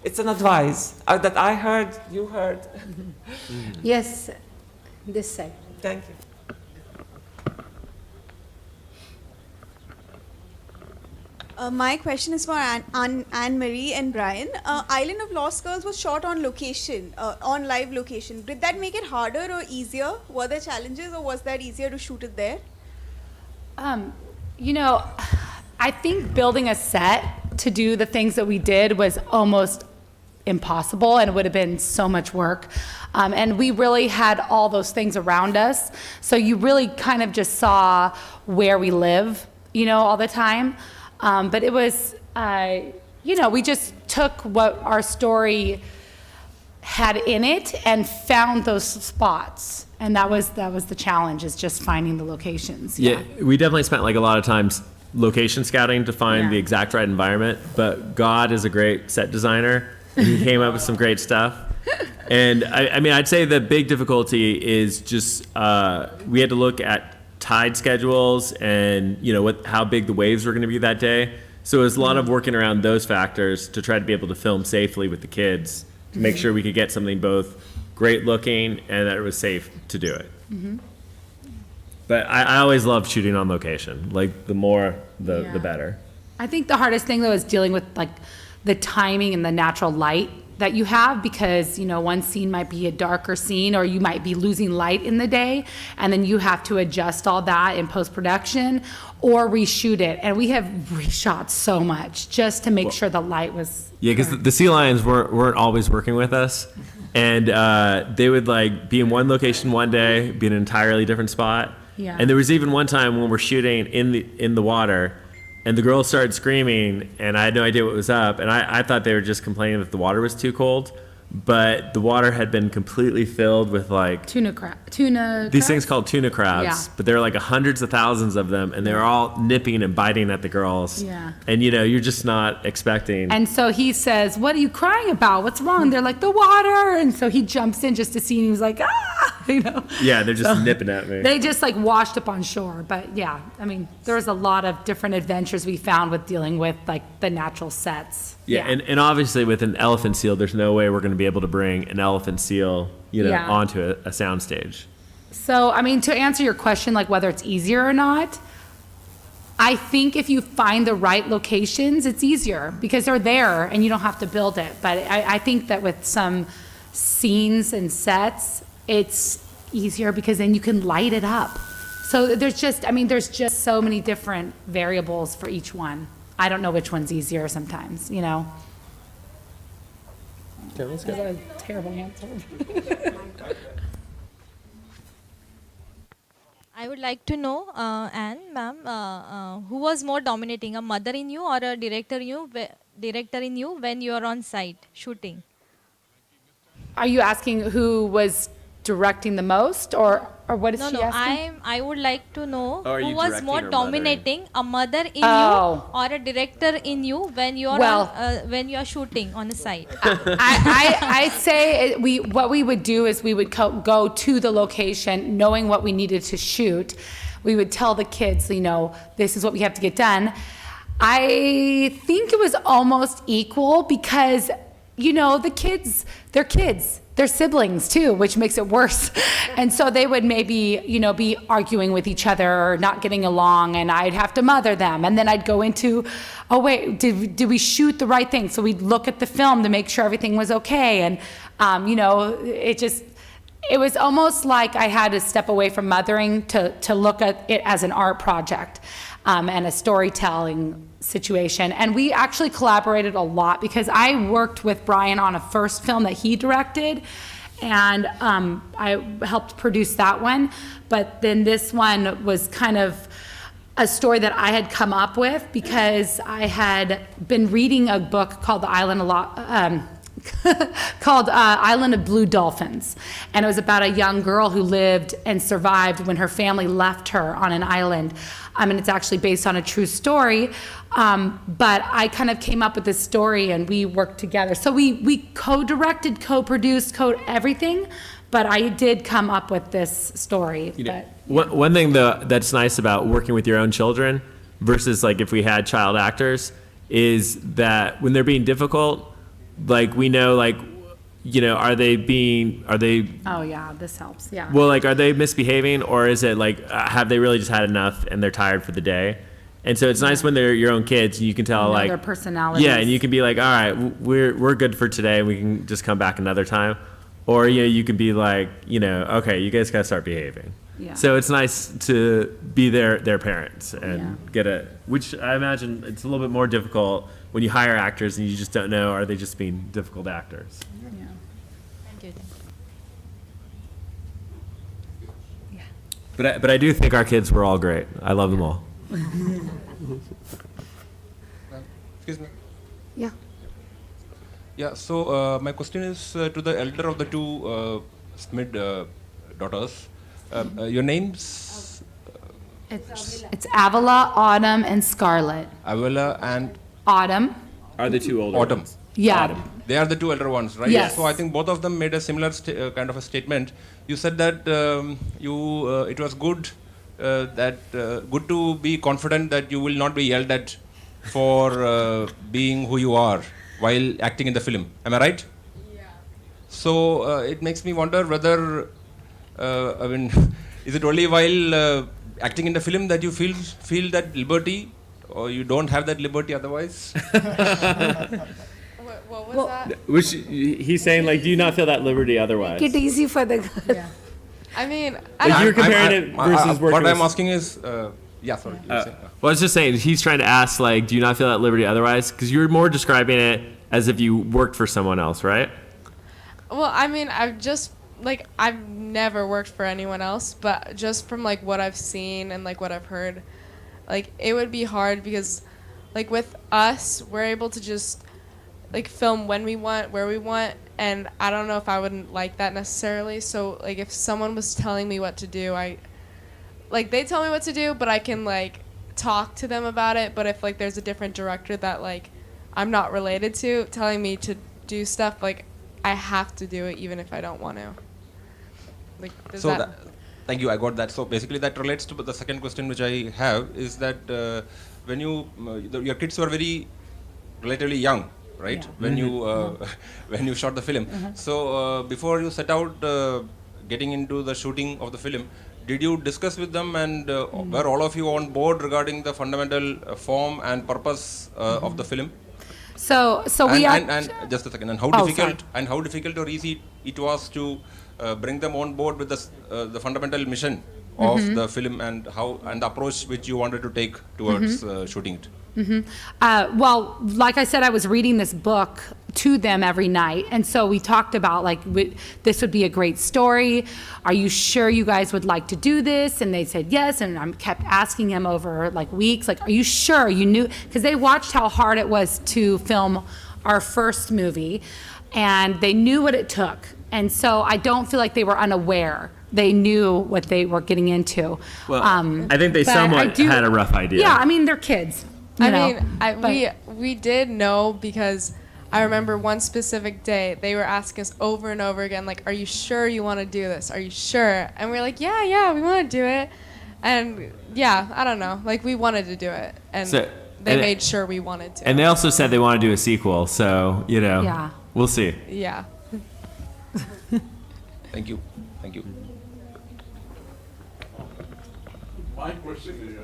Speaker 4: It's an advice that I heard, you heard.
Speaker 1: Yes, this side.
Speaker 4: Thank you.
Speaker 15: My question is for Anne-Marie and Brian. Island of Lost Girls was shot on location, on live location. Did that make it harder or easier? Were there challenges or was that easier to shoot it there?
Speaker 5: I think building a set to do the things that we did was almost impossible, and it would have been so much work. And we really had all those things around us. So you really kind of just saw where we live, all the time. But it was, we just took what our story had in it and found those spots. And that was the challenge, is just finding the locations.
Speaker 6: Yeah, we definitely spent like a lot of times location scouting to find the exact right environment, but God is a great set designer, and he came up with some great stuff. And I mean, I'd say the big difficulty is just we had to look at tide schedules and how big the waves were going to be that day. So it was a lot of working around those factors to try to be able to film safely with the kids to make sure we could get something both great looking and that it was safe to do it.
Speaker 5: Mm-hmm.
Speaker 6: But I always loved shooting on location. Like the more, the better.
Speaker 5: I think the hardest thing though is dealing with like the timing and the natural light that you have, because one scene might be a darker scene, or you might be losing light in the day, and then you have to adjust all that in post-production or reshoot it. And we have reshot so much just to make sure the light was.
Speaker 6: Yeah, because the sea lions weren't always working with us, and they would like be in one location one day, be in an entirely different spot.
Speaker 5: Yeah.
Speaker 6: And there was even one time when we're shooting in the water, and the girls started screaming, and I had no idea what was up, and I thought they were just complaining that the water was too cold, but the water had been completely filled with like
Speaker 5: tuna
Speaker 6: these things called tuna crabs,
Speaker 5: Yeah.
Speaker 6: but there were like hundreds of thousands of them, and they were all nipping and biting at the girls.
Speaker 5: Yeah.
Speaker 6: And you're just not expecting.
Speaker 5: And so he says, "What are you crying about? What's wrong?" They're like, "The water." And so he jumps in just to see, and he was like, "Ah!" you know.
Speaker 6: Yeah, they're just
Speaker 5: So,
Speaker 6: nipping at me.
Speaker 5: They just like washed up on shore. But yeah, I mean, there's a lot of different adventures we found with dealing with like the natural sets.
Speaker 6: Yeah, and obviously with an elephant seal, there's no way we're going to be able to bring an elephant seal,
Speaker 5: Yeah.
Speaker 6: onto a soundstage.
Speaker 5: So, I mean, to answer your question, like whether it's easier or not, I think if you find the right locations, it's easier because they're there and you don't have to build it. But I think that with some scenes and sets, it's easier because then you can light it up. So there's just so many different variables for each one. I don't know which one's easier sometimes, you know?
Speaker 6: Okay, let's
Speaker 5: That's a terrible answer.
Speaker 13: I would like to know, Anne, ma'am, who was more dominating, a mother in you or a director in you when you are on site shooting?
Speaker 5: Are you asking who was directing the most or what is she asking?
Speaker 13: I would like to know
Speaker 6: Are
Speaker 13: who
Speaker 6: you
Speaker 13: was
Speaker 6: directing
Speaker 13: more
Speaker 6: or mothering?
Speaker 13: dominating, a mother in
Speaker 5: Oh.
Speaker 13: you or a director in you when you are
Speaker 5: Well-
Speaker 13: when you are shooting on the site.
Speaker 5: I'd say what we would do is we would go to the location knowing what we needed to shoot. We would tell the kids, this is what we have to get done. I think it was almost equal because, the kids, they're kids. They're siblings too, which makes it worse. And so they would maybe, be arguing with each other or not getting along, and I'd have to mother them. And then I'd go into, oh wait, did we shoot the right thing? So we'd look at the film to make sure everything was okay. And, it was almost like I had to step away from mothering to look at it as an art project and a storytelling situation. And we actually collaborated a lot because I worked with Brian on a first film that he directed, and I helped produce that one. But then this one was kind of a story that I had come up with because I had been reading a book called Island of Blue Dolphins. And it was about a young girl who lived and survived when her family left her on an island. And it's actually based on a true story. But I kind of came up with this story and we worked together. So we co-directed, co-produced, everything. But I did come up with this story.
Speaker 6: One thing that's nice about working with your own children versus like if we had child actors is that when they're being difficult, like we know, are they
Speaker 5: Oh yeah, this helps, yeah.
Speaker 6: well, like, are they misbehaving, or is it like have they really just had enough and they're tired for the day? And so it's nice when they're your own kids and you can tell
Speaker 5: Their personalities.
Speaker 6: yeah, and you can be like, all right, we're good for today, we can just come back another time. Or you can be like, okay, you guys gotta start behaving.
Speaker 5: Yeah.
Speaker 6: So it's nice to be their parents and which I imagine it's a little bit more difficult when you hire actors and you just don't know, are they just being difficult actors?
Speaker 5: Yeah.
Speaker 13: Thank you.
Speaker 6: But I do think our kids were all great. I love them all.
Speaker 14: Excuse me.
Speaker 5: Yeah.
Speaker 14: Yeah, so my question is to the elder of the two Smith daughters. Your names?
Speaker 5: It's Avila, Autumn, and Scarlet.
Speaker 14: Avila and
Speaker 5: Autumn.
Speaker 6: Are the two older
Speaker 14: Autumn.
Speaker 6: ones?
Speaker 5: Yeah.
Speaker 14: Autumn. They are the two elder ones, right?
Speaker 5: Yes.
Speaker 14: So I think both of them made a similar kind of a statement. You said that it was good good to be confident that you will not be yelled at for being who you are while acting in the film. Am I right? Yeah. So it makes me wonder whether, is it only while acting in the film that you feel that liberty, or you don't have that liberty otherwise?
Speaker 9: What was that?
Speaker 6: Which he's saying, like, do you not feel that liberty otherwise?
Speaker 1: Make it easy for the
Speaker 5: Yeah.
Speaker 9: I mean,
Speaker 6: Like you're comparing it versus working
Speaker 14: What I'm
Speaker 6: with-
Speaker 14: asking is, yeah, sorry. you were saying.
Speaker 6: Well, I was just saying, he's trying to ask, like, do you not feel that liberty otherwise? Because you're more describing it as if you worked for someone else, right?
Speaker 9: well, I mean, I've never worked for anyone else, but just from like what I've seen and like what I've heard, like it would be hard because like with us, we're able to just like film when we want, where we want, and I don't know if I wouldn't like that necessarily. So like if someone was telling me what to do, they tell me what to do, but I can like talk to them about it. But if like there's a different director that like I'm not related to telling me to do stuff, like I have to do it even if I don't want to. Like, does
Speaker 14: So
Speaker 9: that?
Speaker 14: thank you. I got that. So basically, that relates to the second question which I have is that when you your kids were very relatively young, right?
Speaker 5: Yeah.
Speaker 14: When you when you shot the film. So before you set out getting into the shooting of the film, did you discuss with them and were all of you on board regarding the fundamental form and purpose of the film?
Speaker 5: So
Speaker 14: And just a second. And how
Speaker 5: Oh,
Speaker 14: difficult
Speaker 5: sorry.
Speaker 14: and how difficult or easy it was to bring them on board with the fundamental mission of the film and how and the approach which you wanted to take towards shooting it.
Speaker 5: Well, like I said, I was reading this book to them every night. And so we talked about like, this would be a great story. Are you sure you guys would like to do this? And they said yes. And I kept asking him over like weeks, like, are you sure you knew? Because they watched how hard it was to film our first movie and they knew what it took. And so I don't feel like they were unaware. They knew what they were getting into.
Speaker 6: Well, I think they
Speaker 5: but
Speaker 6: somewhat had a rough idea.
Speaker 5: Yeah, I mean, they're kids. you know,
Speaker 9: We did know because I remember one specific day they were asking us over and over again, like, "Are you sure you want to do this? Are you sure?" And we are like, "Yeah, we want to do it." And yeah, I don't know, like we wanted to do it, and they made sure we wanted to.
Speaker 6: And they also said they want to do a sequel, so
Speaker 5: Yeah.
Speaker 6: we'll see.
Speaker 9: Yeah.
Speaker 14: Thank you. Thank you.
Speaker 16: My question is,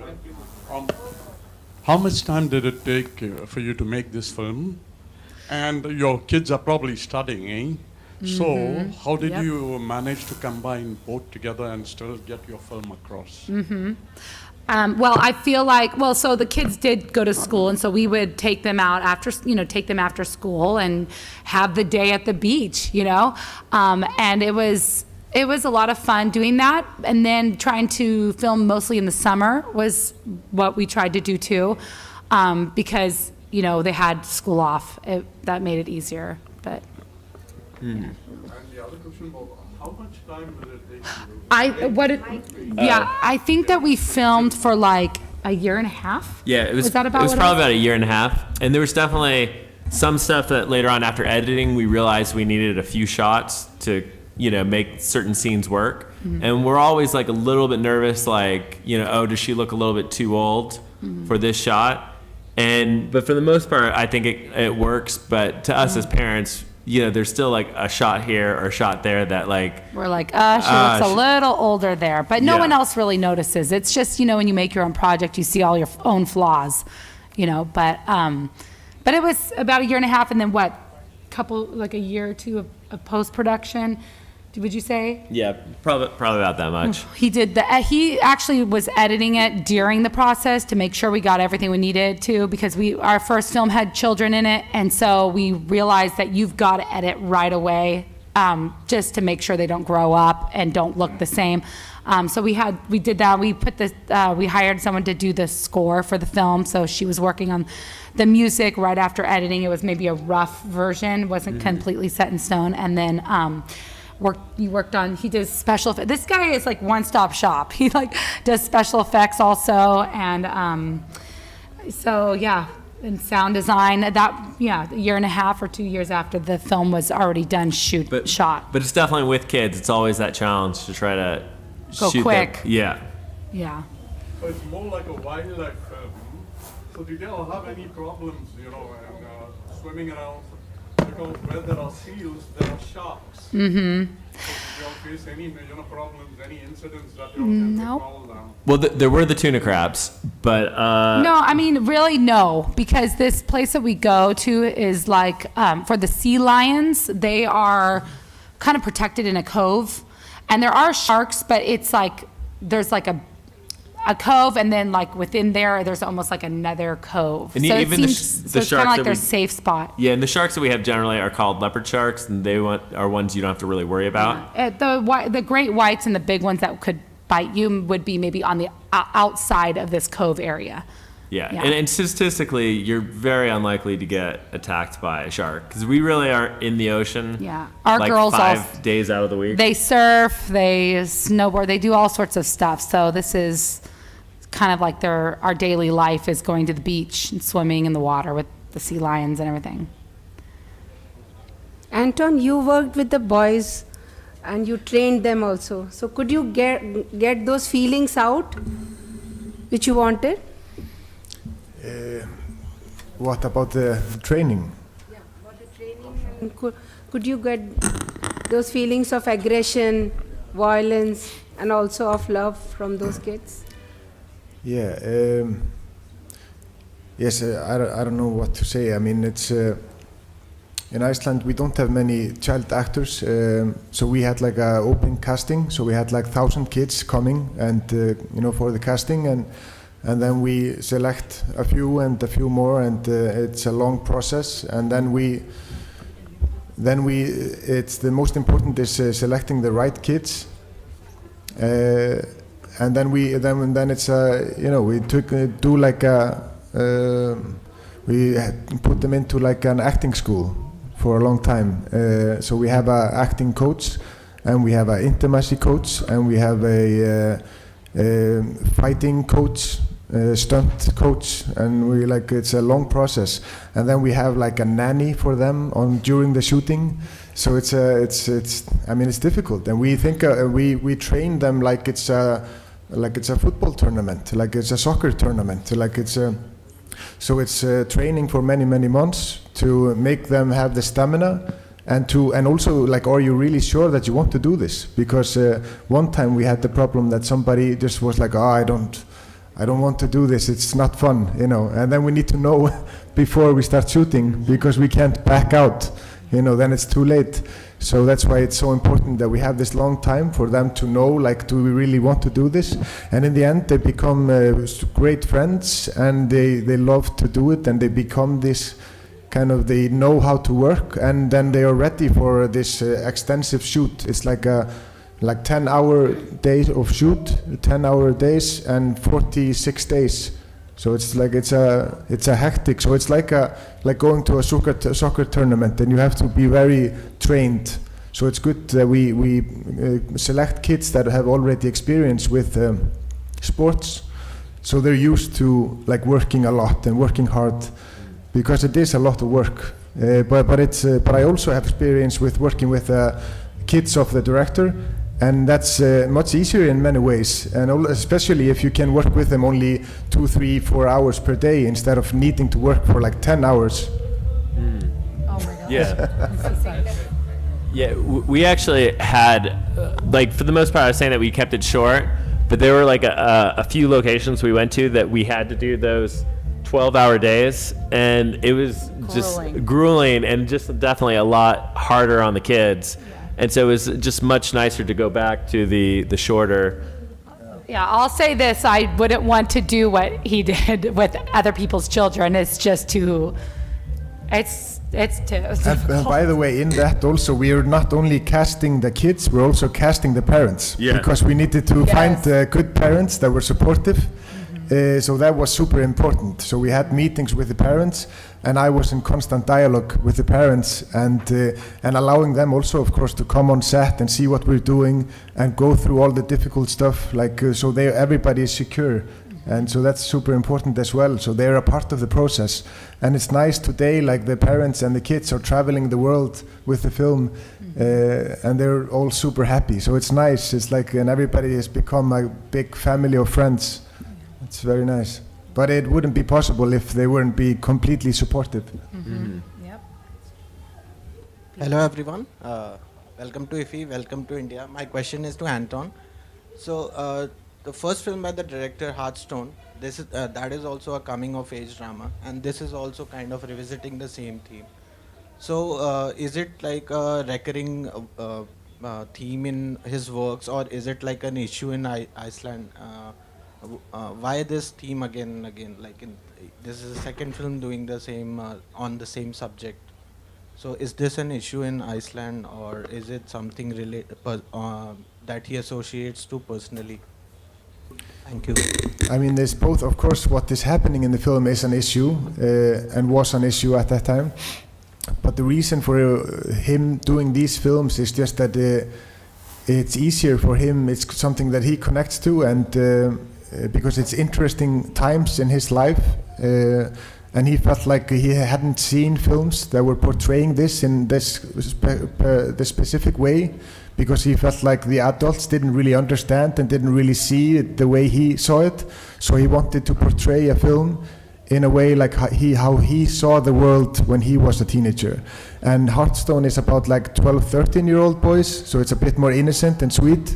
Speaker 16: how much time did it take for you to make this film? And your kids are probably studying, eh? So how did you manage to combine both together and still get your film across?
Speaker 5: Well, I feel like, so the kids did go to school, and so we would take them out after school and have the day at the beach, and it was a lot of fun doing that. And then trying to film mostly in the summer was what we tried to do too, because, they had school off. That made it easier, but.
Speaker 16: And the other question was, how much time did it take you?
Speaker 5: I think that we filmed for like a year and a half.
Speaker 6: Yeah, it was.
Speaker 5: Was that about
Speaker 6: it was
Speaker 5: what it
Speaker 6: probably
Speaker 5: was?
Speaker 6: about a year and a half, and there was definitely some stuff that later on after editing we realized we needed a few shots to make certain scenes work, and we're always like a little bit nervous, like oh, does she look a little bit too old for this shot? But for the most part, I think it works. But to us as parents, there's still like a shot here or a shot there that like
Speaker 5: We're like, she looks a little older there, but no one else really notices. It's just, when you make your own project, you see all your own flaws, but it was about a year and a half, and then a year or two of post-production, would you say?
Speaker 6: Yeah, probably about that much.
Speaker 5: He actually was editing it during the process to make sure we got everything we needed to, because our first film had children in it, and so we realized that you've got to edit right away, just to make sure they don't grow up and don't look the same. So we did that. We hired someone to do the score for the film, so she was working on the music right after editing. It was maybe a rough version, wasn't completely set in stone, and then he does special effects. This guy is like one-stop shop. He like does special effects also, and and sound design. A year and a half or 2 years after the film was already done, shot.
Speaker 6: But it's definitely with kids. It's always that challenge to try to
Speaker 5: Go
Speaker 6: shoot
Speaker 5: quick.
Speaker 6: Yeah.
Speaker 16: So it's more like a wildlife film. So did they all have any problems, swimming around? Because where there are seals, there are sharks. So did they all face any problems, any incidents that they all can recall now?
Speaker 6: Well, there were the tuna crabs, but
Speaker 5: No, I mean, really, no, because this place that we go to is like, for the sea lions, they are kind of protected in a cove, and there are sharks, but it's like, there's like a cove, and then like within there's almost like another cove.
Speaker 6: And
Speaker 5: so
Speaker 6: even
Speaker 5: it
Speaker 6: the
Speaker 5: seems, so it's
Speaker 6: sharks
Speaker 5: kind of like
Speaker 6: that
Speaker 5: their
Speaker 6: we-
Speaker 5: safe spot.
Speaker 6: yeah, and the sharks that we have generally are called leopard sharks, and are ones you don't have to really worry about.
Speaker 5: The great whites and the big ones that could bite you would be maybe on the outside of this cove area.
Speaker 6: Yeah,
Speaker 5: Yeah.
Speaker 6: And statistically, you're very unlikely to get attacked by a shark because we really are in the ocean.
Speaker 5: Yeah. Our
Speaker 6: like
Speaker 5: girls
Speaker 6: 5 days out of the week.
Speaker 5: They surf, they snowboard, they do all sorts of stuff. So this is kind of like our daily life is going to the beach and swimming in the water with the sea lions and everything.
Speaker 1: Anton, you worked with the boys and you trained them also. So could you get those feelings out which you wanted?
Speaker 7: What about the training?
Speaker 1: Yeah, about the training. And could you get those feelings of aggression, violence, and also of love from those kids?
Speaker 7: Yeah. Yes, I don't know what to say. I mean, it's in Iceland we don't have many child actors, so we had like a open casting. So we had like 1,000 kids coming, and for the casting, and then we select a few and a few more, and it's a long process. And then it's the most important is selecting the right kids. And then it's we put them into like an acting school for a long time. So we have a acting coach, and we have an intimacy coach, and we have a fighting coach, stunt coach, and it's a long process. And then we have like a nanny for them during the shooting. So it's difficult, and we think we train them like it's a football tournament, like it's a soccer tournament, so it's training for many months to make them have the stamina, and also like, are you really sure that you want to do this? Because one time we had the problem that somebody just was like, I don't want to do this, it's not fun, and then we need to know before we start shooting, because we can't back out. Then it's too late. So that's why it's so important that we have this long time for them to know, like, do we really want to do this? And in the end, they become great friends, and they love to do it, and they become this kind of, they know how to work, and then they are ready for this extensive shoot. It's like 10-hour days of shoot, 10-hour days, and 46 days. So it's a hectic. So it's like going to a soccer tournament, and you have to be very trained. So it's good that we select kids that have already experience with sports, so they're used to like working a lot and working hard, because it is a lot of work. But I also have experience with working with kids of the director. And that's much easier in many ways, and especially if you can work with them only 2, 3, 4 hours per day instead of needing to work for like 10 hours.
Speaker 5: Oh my God.
Speaker 6: Yeah. Yeah, we actually had, like, for the most part, I was saying that we kept it short, but there were like a few locations we went to that we had to do those 12-hour days, and it was just grueling and just definitely a lot harder on the kids. And so it was just much nicer to go back to the shorter.
Speaker 5: Yeah, I'll say this, I wouldn't want to do what he did with other people's children. It's just too, it's too.
Speaker 7: And by the way, in that also, we are not only casting the kids, we're also casting the parents.
Speaker 6: Yeah.
Speaker 7: Because we needed to find good parents that were supportive. So that was super important. So we had meetings with the parents, and I was in constant dialogue with the parents, and allowing them also, of course, to come on set and see what we're doing and go through all the difficult stuff, so everybody is secure. And so that's super important as well. So they're a part of the process. And it's nice today, like the parents and the kids are traveling the world with the film, and they're all super happy. So it's nice. It's like, and everybody has become a big family of friends. It's very nice. But it wouldn't be possible if they wouldn't be completely supportive.
Speaker 5: Yep.
Speaker 17: Hello everyone. Welcome to IFFI. Welcome to India. My question is to Anton. So the first film by the director Hearthstone, that is also a coming of age drama, and this is also kind of revisiting the same theme. So is it like a recurring theme in his works, or is it like an issue in Iceland? Why this theme again and again? This is the second film doing the same on the same subject. So is this an issue in Iceland, or is it something that he associates to personally? Thank you.
Speaker 7: I mean, there's both. Of course, what is happening in the film is an issue, and was an issue at that time. But the reason for him doing these films is just that it's easier for him. It's something that he connects to, and because it's interesting times in his life, and he felt like he hadn't seen films that were portraying this in this specific way, because he felt like the adults didn't really understand and didn't really see it the way he saw it. So he wanted to portray a film in a way like how he saw the world when he was a teenager. And Heartstone is about like 12, 13-year-old boys, so it's a bit more innocent and sweet.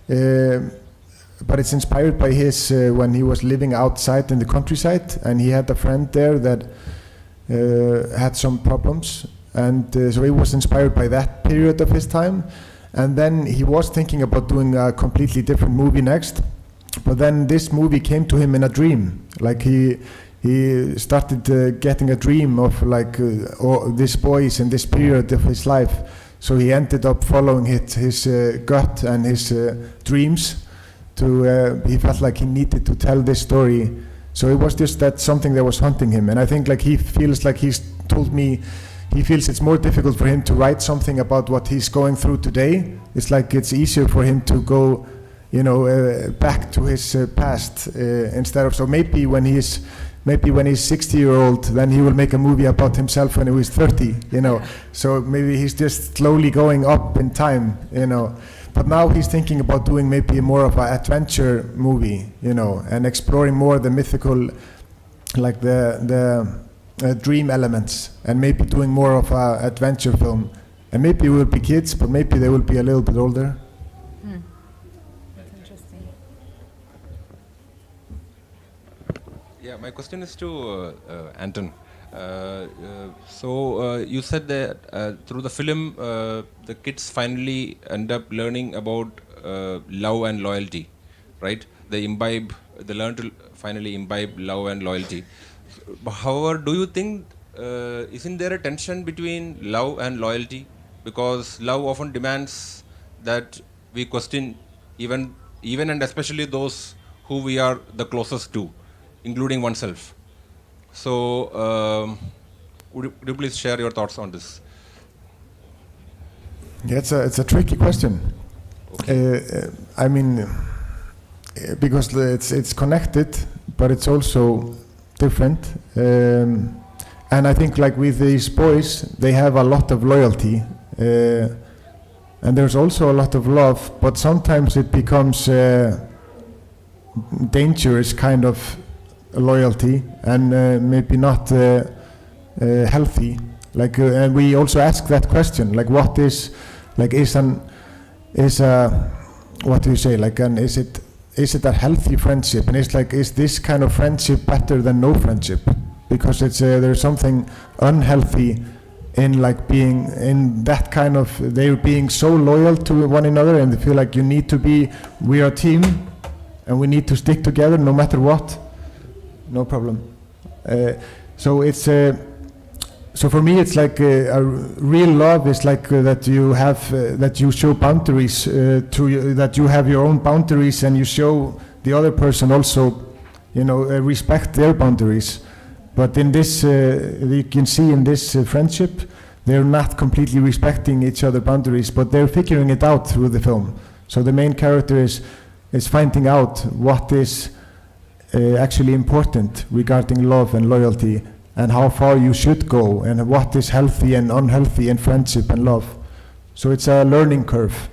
Speaker 7: But it's inspired by his when he was living outside in the countryside, and he had a friend there that had some problems, and so he was inspired by that period of his time. And then he was thinking about doing a completely different movie next, but then this movie came to him in a dream. Like he started getting a dream of like these boys in this period of his life. So he ended up following his gut and his dreams. He felt like he needed to tell this story. So it was just that something that was haunting him. And I think like he feels like he's told me, he feels it's more difficult for him to write something about what he's going through today. It's like it's easier for him to go, back to his past instead of, so maybe when he's 60-year-old, then he will make a movie about himself when he was 30, So maybe he's just slowly going up in time, But now he's thinking about doing maybe more of an adventure movie, and exploring more the mythical, like the dream elements, and maybe doing more of an adventure film. And maybe it will be kids, but maybe they will be a little bit older.
Speaker 5: That's interesting.
Speaker 14: Yeah, my question is to Anton. So you said that through the film, the kids finally end up learning about love and loyalty, right? They learn to finally imbibe love and loyalty. However, do you think, isn't there a tension between love and loyalty? Because love often demands that we question even and especially those who we are the closest to, including oneself. So, would you please share your thoughts on this?
Speaker 7: Yeah, it's a tricky question.
Speaker 14: Okay.
Speaker 7: I mean, because it's connected, but it's also different. And I think like with these boys, they have a lot of loyalty, and there's also a lot of love, but sometimes it becomes dangerous kind of loyalty, and maybe not healthy. Like, and we also ask that question, like, what is, like, what do you say, like, is it a healthy friendship? And it's like, is this kind of friendship better than no friendship? Because it's there's something unhealthy in like being in that kind of, they're being so loyal to one another, and they feel like we are a team, and we need to stick together no matter what. No problem. So it's so for me it's like a real love is like that you have that you show boundaries that you have your own boundaries, and you show the other person also, respect their boundaries. But in this, you can see in this friendship, they're not completely respecting each other's boundaries, but they're figuring it out through the film. So the main character is finding out what is actually important regarding love and loyalty, and how far you should go, and what is healthy and unhealthy in friendship and love. So it's a learning curve.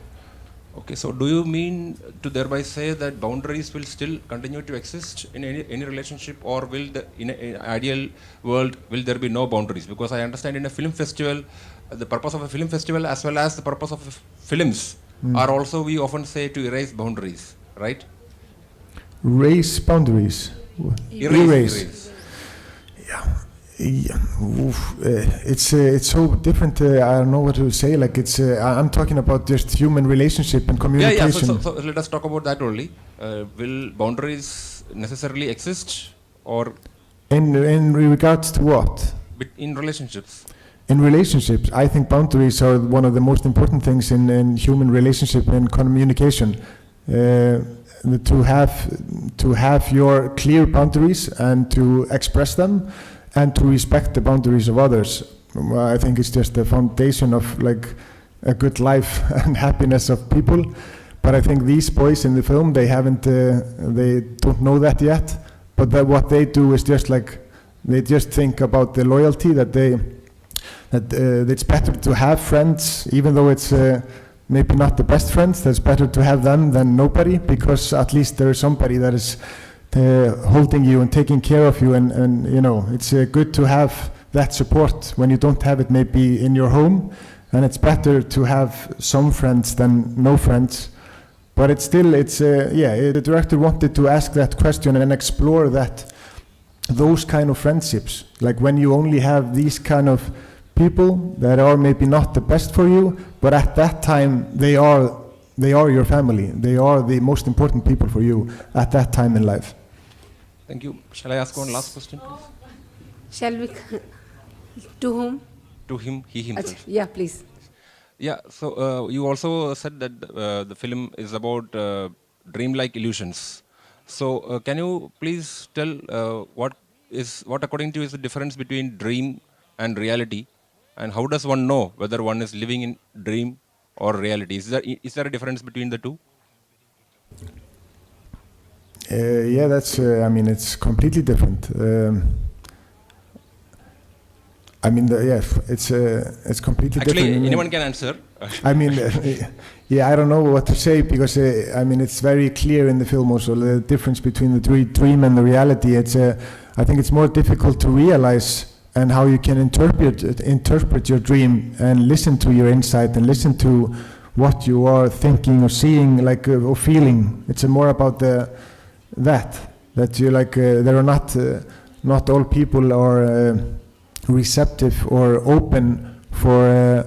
Speaker 14: Okay, so do you mean to thereby say that boundaries will still continue to exist in any relationship, or will in an ideal world will there be no boundaries? Because I understand in a film festival, the purpose of a film festival as well as the purpose of films are also, we often say, to erase boundaries, right?
Speaker 7: Raise boundaries. Erase. Yeah. It's so different. I don't know what to say. Like I'm talking about just human relationship and communication.
Speaker 14: Yeah. So let us talk about that only. Will boundaries necessarily exist, or
Speaker 7: in regards to what?
Speaker 14: In relationships.
Speaker 7: In relationships, I think boundaries are one of the most important things in human relationship and communication. To have your clear boundaries and to express them, and to respect the boundaries of others. I think it's just the foundation of like a good life and happiness of people. But I think these boys in the film, they don't know that yet. But what they do is just like, they just think about the loyalty, that it's better to have friends, even though it's maybe not the best friends. That's better to have them than nobody, because at least there is somebody that is holding you and taking care of you, and you know, it's good to have that support when you don't have it maybe in your home, and it's better to have some friends than no friends. But it's still, it's the director wanted to ask that question and explore those kind of friendships, like when you only have these kind of people that are maybe not the best for you, but at that time they are your family. They are the most important people for you at that time in life.
Speaker 14: Thank you. Shall I ask one last question, please?
Speaker 1: Shall we? To whom?
Speaker 14: To him, he himself.
Speaker 1: Yeah, please.
Speaker 14: Yeah, so you also said that the film is about dreamlike illusions. So can you please tell what according to you is the difference between dream and reality, and how does one know whether one is living in dream or reality? Is there a difference between the two?
Speaker 7: Yeah, that's. I mean, it's completely different. I mean, it's completely different.
Speaker 14: Actually, anyone can answer.
Speaker 7: I mean, yeah, I don't know what to say, because I mean, it's very clear in the film also the difference between the dream and the reality. I think it's more difficult to realize, and how you can interpret your dream and listen to your insight and listen to what you are thinking or seeing, like or feeling. It's more about that you like. There are not all people are receptive or open for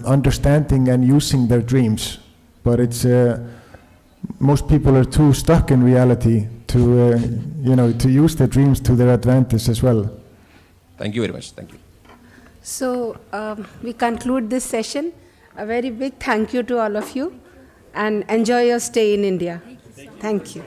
Speaker 7: understanding and using their dreams, but it's most people are too stuck in reality to to use their dreams to their advantage as well.
Speaker 14: Thank you very much. Thank you.
Speaker 1: So we conclude this session. A very big thank you to all of you, and enjoy your stay in India. Thank you.